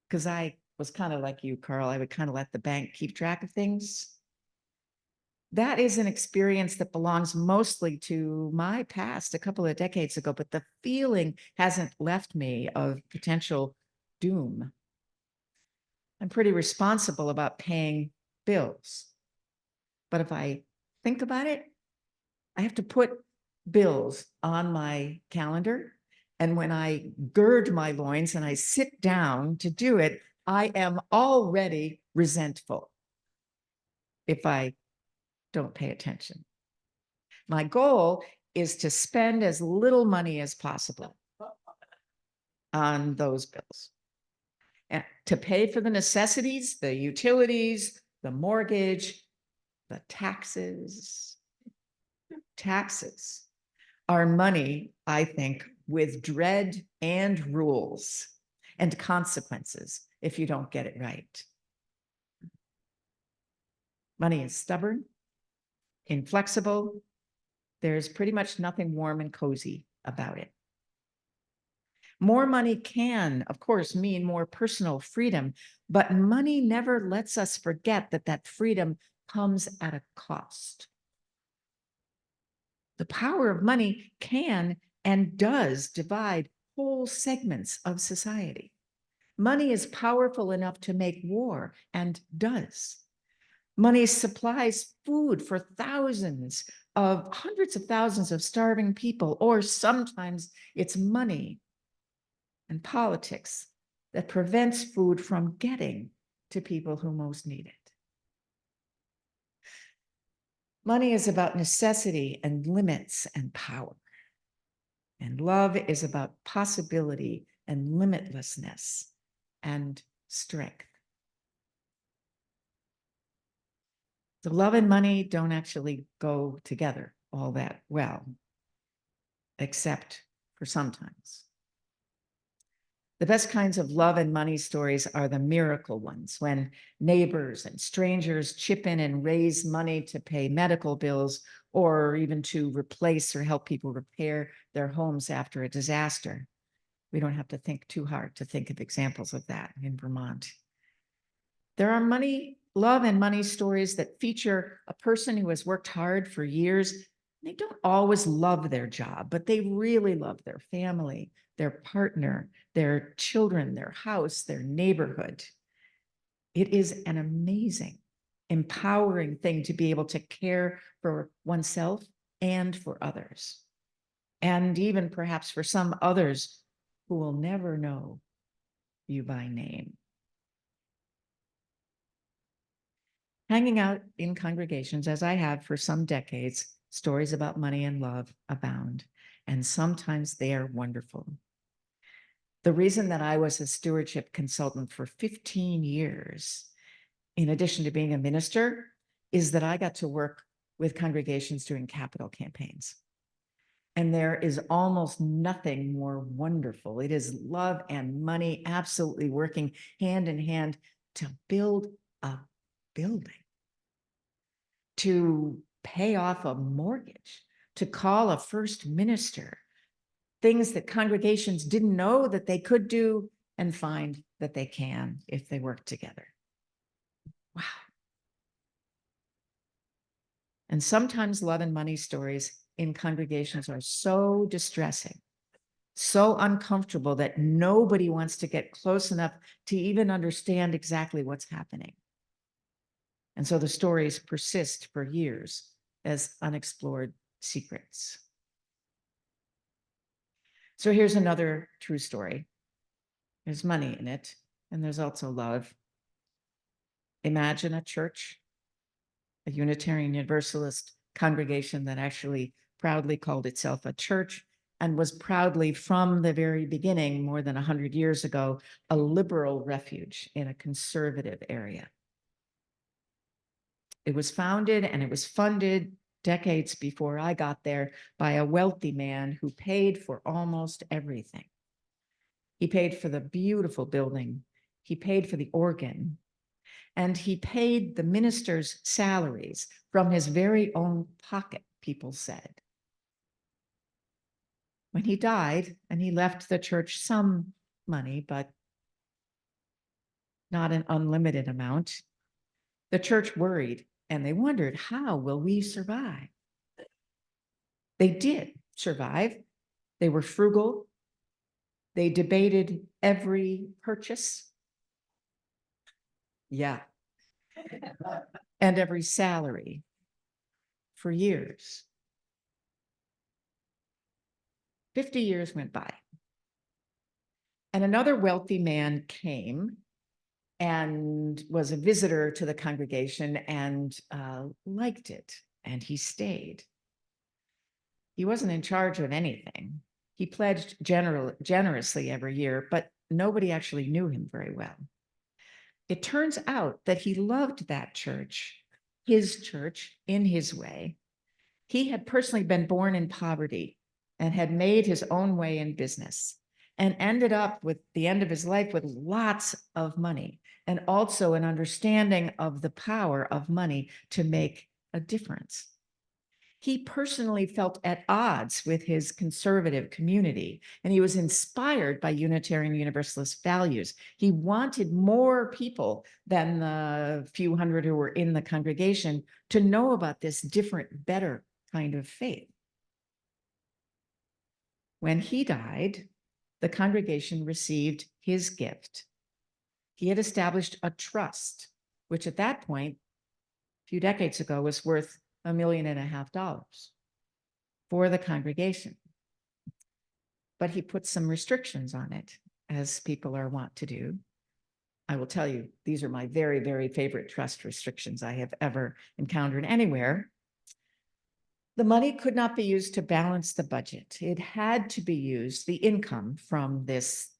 Because I was kind of like you, Karl. I would kind of let the bank keep track of things. That is an experience that belongs mostly to my past a couple of decades ago, but the feeling hasn't left me of potential doom. I'm pretty responsible about paying bills. But if I think about it, I have to put bills on my calendar. And when I gird my loins and I sit down to do it, I am already resentful if I don't pay attention. My goal is to spend as little money as possible on those bills. And to pay for the necessities, the utilities, the mortgage, the taxes. Taxes are money, I think, with dread and rules and consequences if you don't get it right. Money is stubborn, inflexible. There's pretty much nothing warm and cozy about it. More money can, of course, mean more personal freedom, but money never lets us forget that that freedom comes at a cost. The power of money can and does divide whole segments of society. Money is powerful enough to make war and does. Money supplies food for hundreds of thousands of starving people, or sometimes it's money and politics that prevents food from getting to people who most need it. Money is about necessity and limits and power. And love is about possibility and limitlessness and strength. So love and money don't actually go together all that well, except for sometimes. The best kinds of love and money stories are the miracle ones, when neighbors and strangers chip in and raise money to pay medical bills, or even to replace or help people repair their homes after a disaster. We don't have to think too hard to think of examples of that in Vermont. There are love and money stories that feature a person who has worked hard for years. They don't always love their job, but they really love their family, their partner, their children, their house, their neighborhood. It is an amazing, empowering thing to be able to care for oneself and for others. And even perhaps for some others who will never know you by name. Hanging out in congregations, as I have for some decades, stories about money and love abound, and sometimes they are wonderful. The reason that I was a stewardship consultant for 15 years, in addition to being a minister, is that I got to work with congregations doing capital campaigns. And there is almost nothing more wonderful. It is love and money absolutely working hand in hand to build a building, to pay off a mortgage, to call a first minister, things that congregations didn't know that they could do and find that they can if they work together. Wow. And sometimes love and money stories in congregations are so distressing, so uncomfortable that nobody wants to get close enough to even understand exactly what's happening. And so the stories persist for years as unexplored secrets. So here's another true story. There's money in it, and there's also love. Imagine a church, a Unitarian Universalist congregation that actually proudly called itself a church and was proudly from the very beginning, more than 100 years ago, a liberal refuge in a conservative area. It was founded and it was funded decades before I got there by a wealthy man who paid for almost everything. He paid for the beautiful building. He paid for the organ. And he paid the ministers' salaries from his very own pocket, people said. When he died, and he left the church some money, but not an unlimited amount, the church worried and they wondered, how will we survive? They did survive. They were frugal. They debated every purchase. Yeah. And every salary for years. 50 years went by. And another wealthy man came and was a visitor to the congregation and liked it, and he stayed. He wasn't in charge of anything. He pledged generously every year, but nobody actually knew him very well. It turns out that he loved that church, his church, in his way. He had personally been born in poverty and had made his own way in business and ended up with the end of his life with lots of money and also an understanding of the power of money to make a difference. He personally felt at odds with his conservative community, and he was inspired by Unitarian Universalist values. He wanted more people than the few hundred who were in the congregation to know about this different, better kind of faith. When he died, the congregation received his gift. He had established a trust, which at that point, a few decades ago, was worth $1.5 million for the congregation. But he put some restrictions on it, as people are wont to do. I will tell you, these are my very, very favorite trust restrictions I have ever encountered anywhere. The money could not be used to balance the budget. It had to be used, the income from this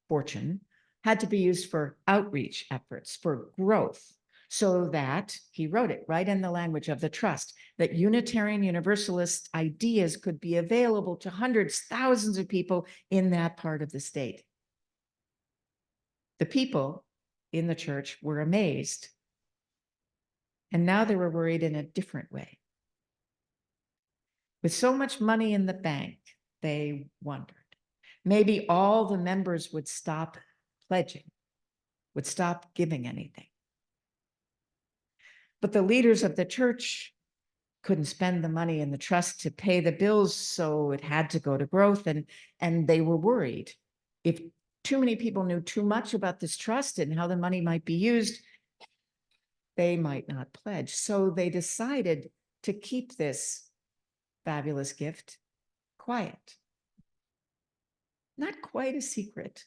fortune had to be used for outreach efforts, for growth, so that, he wrote it right in the language of the trust, that Unitarian Universalist ideas could be available to hundreds, thousands of people in that part of the state. The people in the church were amazed. And now they were worried in a different way. With so much money in the bank, they wondered, maybe all the members would stop pledging, would stop giving anything. But the leaders of the church couldn't spend the money in the trust to pay the bills, so it had to go to growth, and they were worried. If too many people knew too much about this trust and how the money might be used, they might not pledge. So they decided to keep this fabulous gift quiet. Not quite a secret,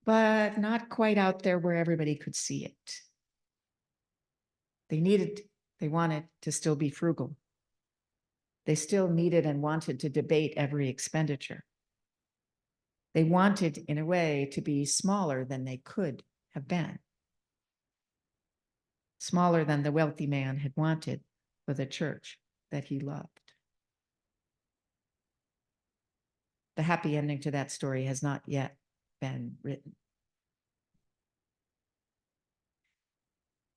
but not quite out there where everybody could see it. They wanted to still be frugal. They still needed and wanted to debate every expenditure. They wanted, in a way, to be smaller than they could have been. Smaller than the wealthy man had wanted for the church that he loved. The happy ending to that story has not yet been written.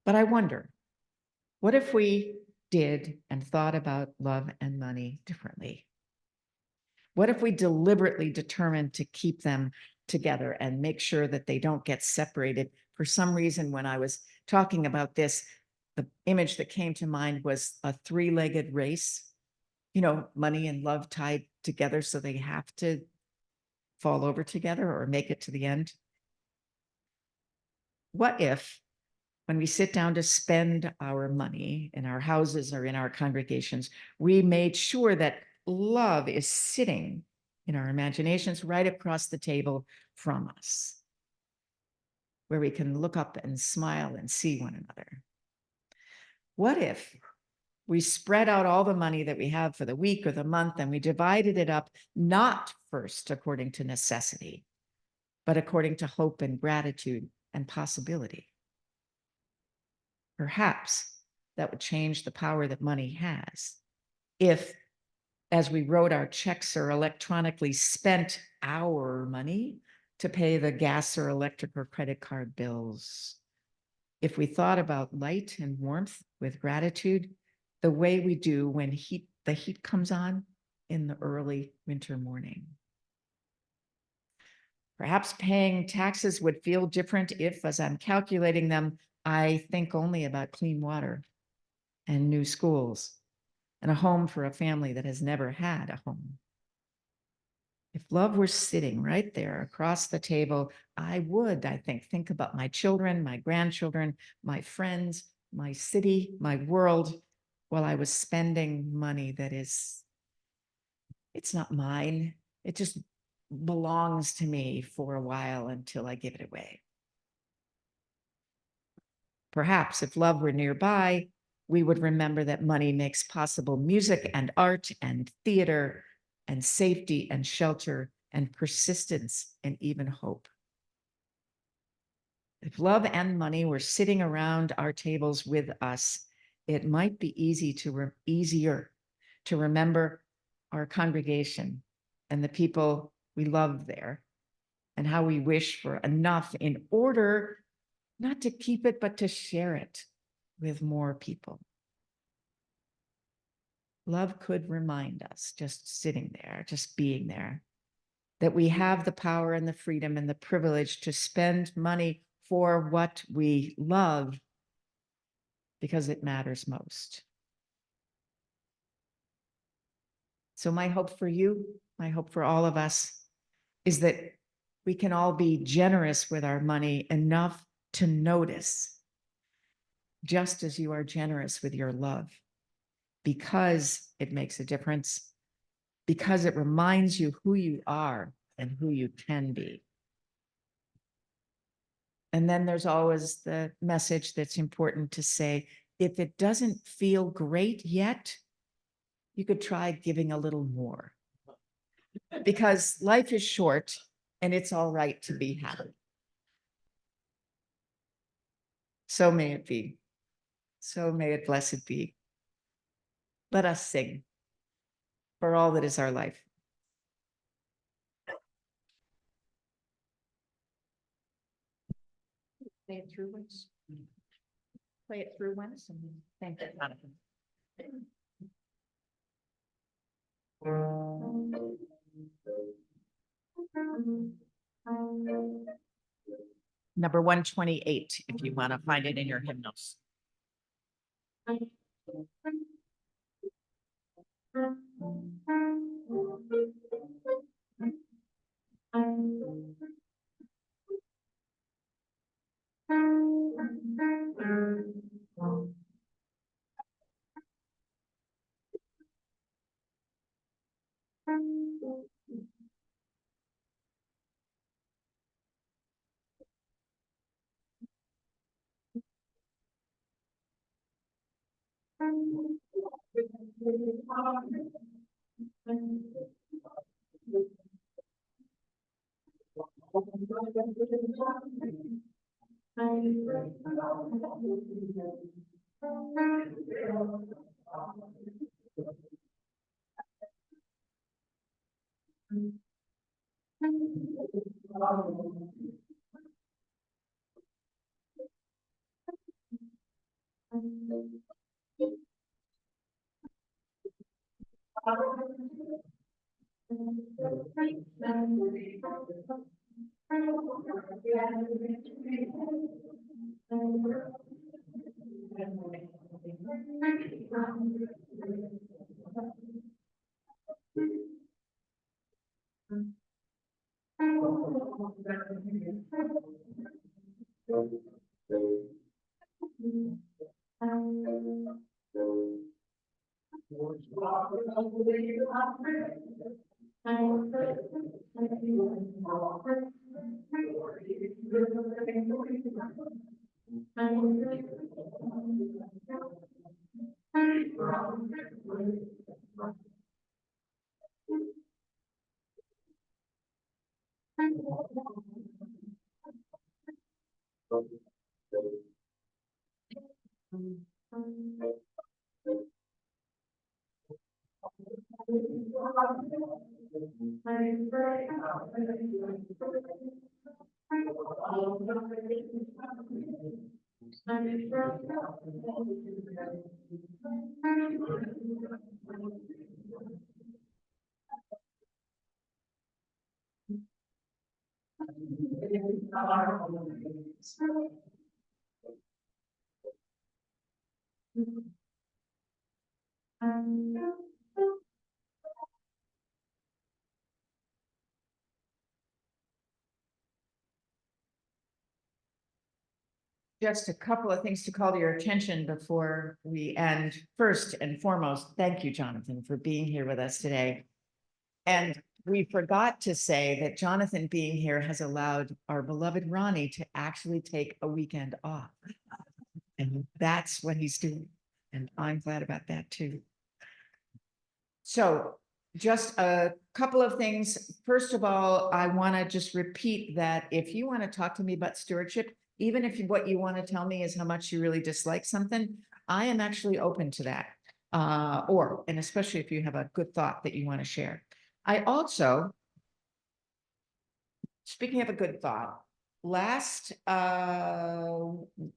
But I wonder, what if we did and thought about love and money differently? What if we deliberately determined to keep them together and make sure that they don't get separated? For some reason, when I was talking about this, the image that came to mind was a three-legged race, money and love tied together so they have to fall over together or make it to the end. What if, when we sit down to spend our money in our houses or in our congregations, we made sure that love is sitting in our imaginations right across the table from us, where we can look up and smile and see one another? What if We spread out all the money that we have for the week or the month, and we divided it up, not first according to necessity, but according to hope and gratitude and possibility. Perhaps that would change the power that money has if, as we wrote our checks or electronically spent our money to pay the gas or electric or credit card bills. If we thought about light and warmth with gratitude, the way we do when the heat comes on in the early winter morning. Perhaps paying taxes would feel different if, as I'm calculating them, I think only about clean water and new schools and a home for a family that has never had a home. If love were sitting right there across the table, I would, I think about my children, my grandchildren, my friends, my city, my world, while I was spending money that is, it's not mine. It just belongs to me for a while until I give it away. Perhaps if love were nearby, we would remember that money makes possible music and art and theater and safety and shelter and persistence and even hope. If love and money were sitting around our tables with us, it might be easier to remember our congregation and the people we love there and how we wish for enough in order not to keep it, but to share it with more people. Love could remind us, just sitting there, just being there, that we have the power and the freedom and the privilege to spend money for what we love because it matters most. So my hope for you, my hope for all of us, is that we can all be generous with our money enough to notice, just as you are generous with your love, because it makes a difference, because it reminds you who you are and who you can be. And then there's always the message that's important to say, if it doesn't feel great yet, you could try giving a little more. Because life is short and it's all right to be happy. So may it be. So may it blessed be. Let us sing for all that is our life. Play it through once. Play it through once. And thank you, Jonathan. Number 128, if you want to find it in your hymnals. Just a couple of things to call to your attention before we end. First and foremost, thank you, Jonathan, for being here with us today. And we forgot to say that Jonathan being here has allowed our beloved Ronnie to actually take a weekend off. And that's what he's doing. And I'm glad about that too. So just a couple of things. First of all, I want to just repeat that if you want to talk to me about stewardship, even if what you want to tell me is how much you really dislike something, I am actually open to that. And especially if you have a good thought that you want to share. I also, speaking of a good thought, last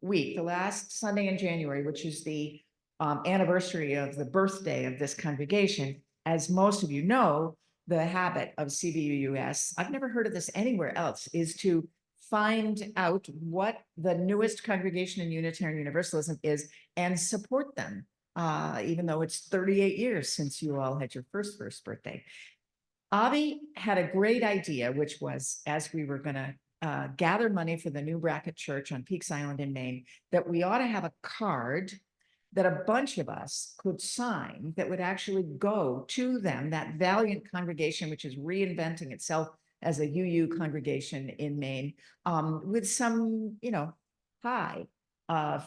week, the last Sunday in January, which is the anniversary of the birthday of this congregation, as most of you know, the habit of CVUUS, I've never heard of this anywhere else, is to find out what the newest congregation in Unitarian Universalism is and support them, even though it's 38 years since you all had your first birthday. Avi had a great idea, which was, as we were going to gather money for the new bracket church on Peaks Island in Maine, that we ought to have a card that a bunch of us could sign that would actually go to them, that valiant congregation, which is reinventing itself as a UU congregation in Maine, with some, hi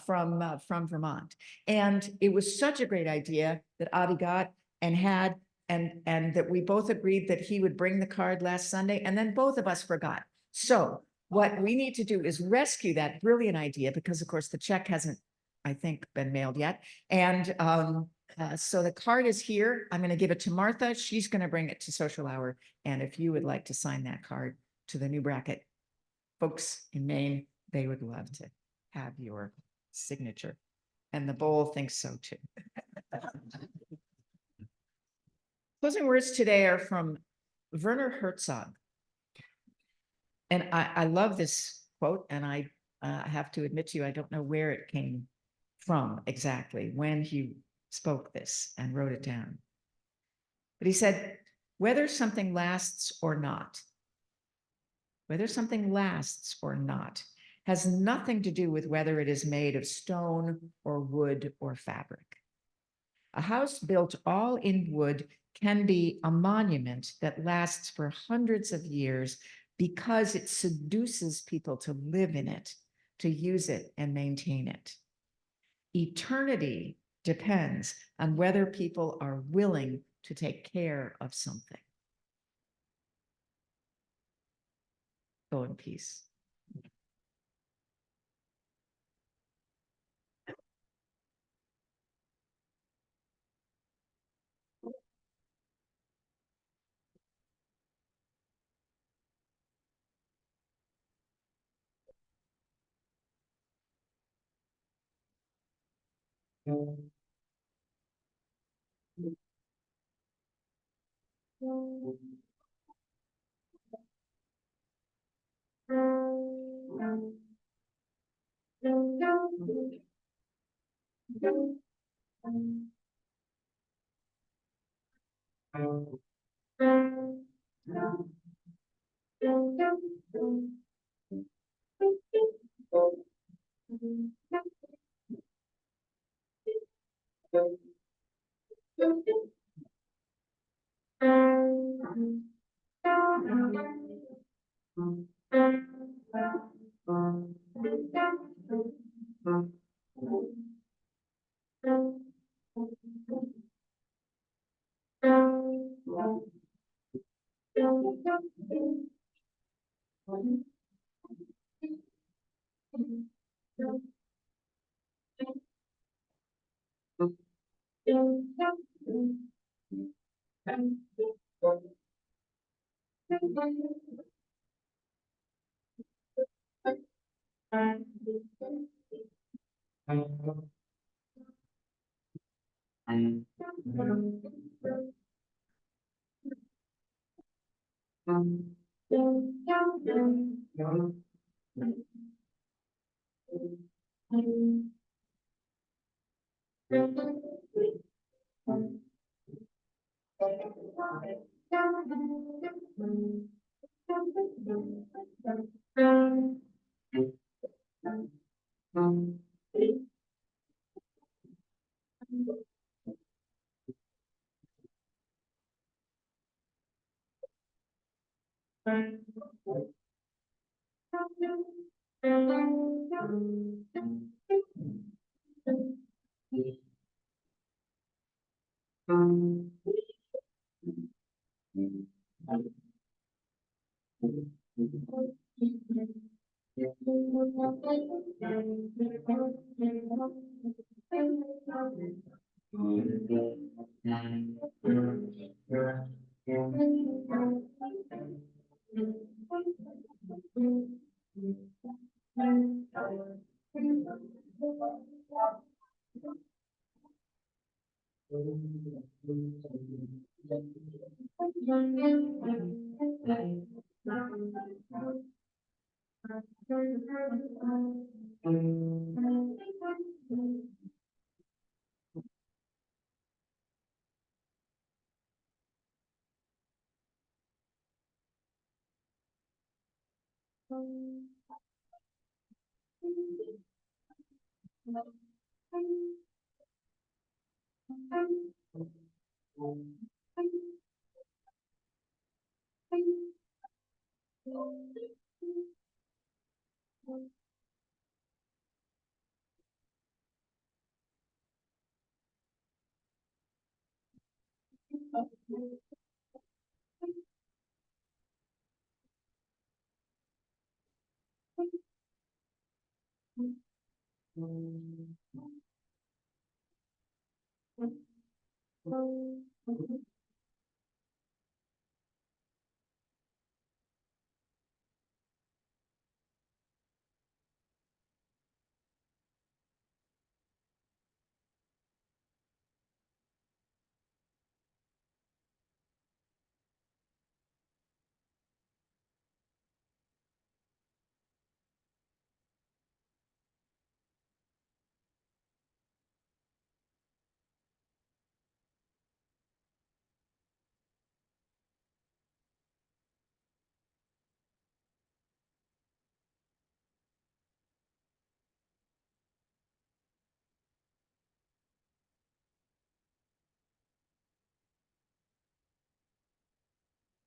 from Vermont. And it was such a great idea that Avi got and had, and that we both agreed that he would bring the card last Sunday, and then both of us forgot. So what we need to do is rescue that brilliant idea, because of course the check hasn't, I think, been mailed yet. And so the card is here. I'm going to give it to Martha. She's going to bring it to Social Hour. And if you would like to sign that card to the new bracket folks in Maine, they would love to have your signature. And the bowl thinks so too. Closing words today are from Werner Herzog. And I love this quote, and I have to admit to you, I don't know where it came from exactly, when he spoke this and wrote it down. But he said, whether something lasts or not, has nothing to do with whether it is made of stone or wood or fabric. A house built all in wood can be a monument that lasts for hundreds of years because it seduces people to live in it, to use it and maintain it. Eternity depends on whether people are willing to take care of something. Go in peace.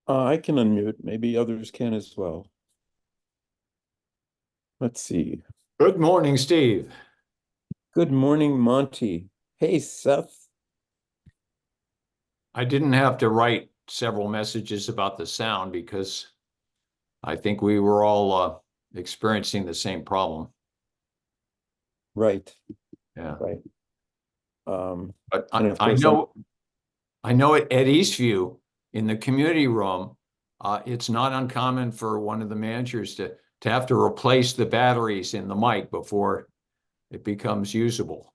I can unmute. Maybe others can as well. Let's see. Good morning, Steve. Good morning, Monty. Hey, Seth. I didn't have to write several messages about the sound because I think we were all experiencing the same problem. Right, Yeah. right. But And of I course, know at Eastview in the community room, it's not uncommon for one of the managers to have to replace the batteries in the mic before it becomes usable.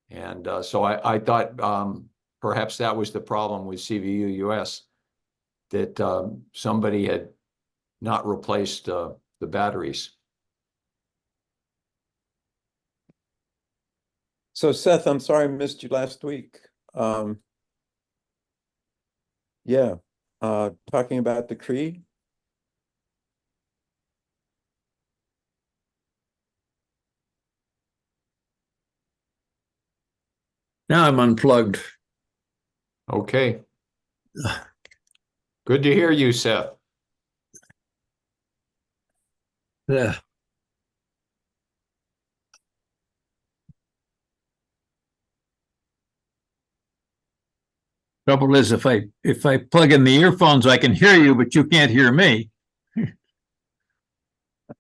And so I thought perhaps that was the problem with CVUUS, that somebody had not replaced the batteries. So Seth, I'm sorry I missed you last week. Yeah, talking about the creed. Now I'm unplugged. Okay. Good to hear you, Seth. Yeah. Trouble is, if I plug in the earphones, I can hear you, but you can't hear me.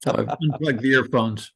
So I've unplugged the earphones.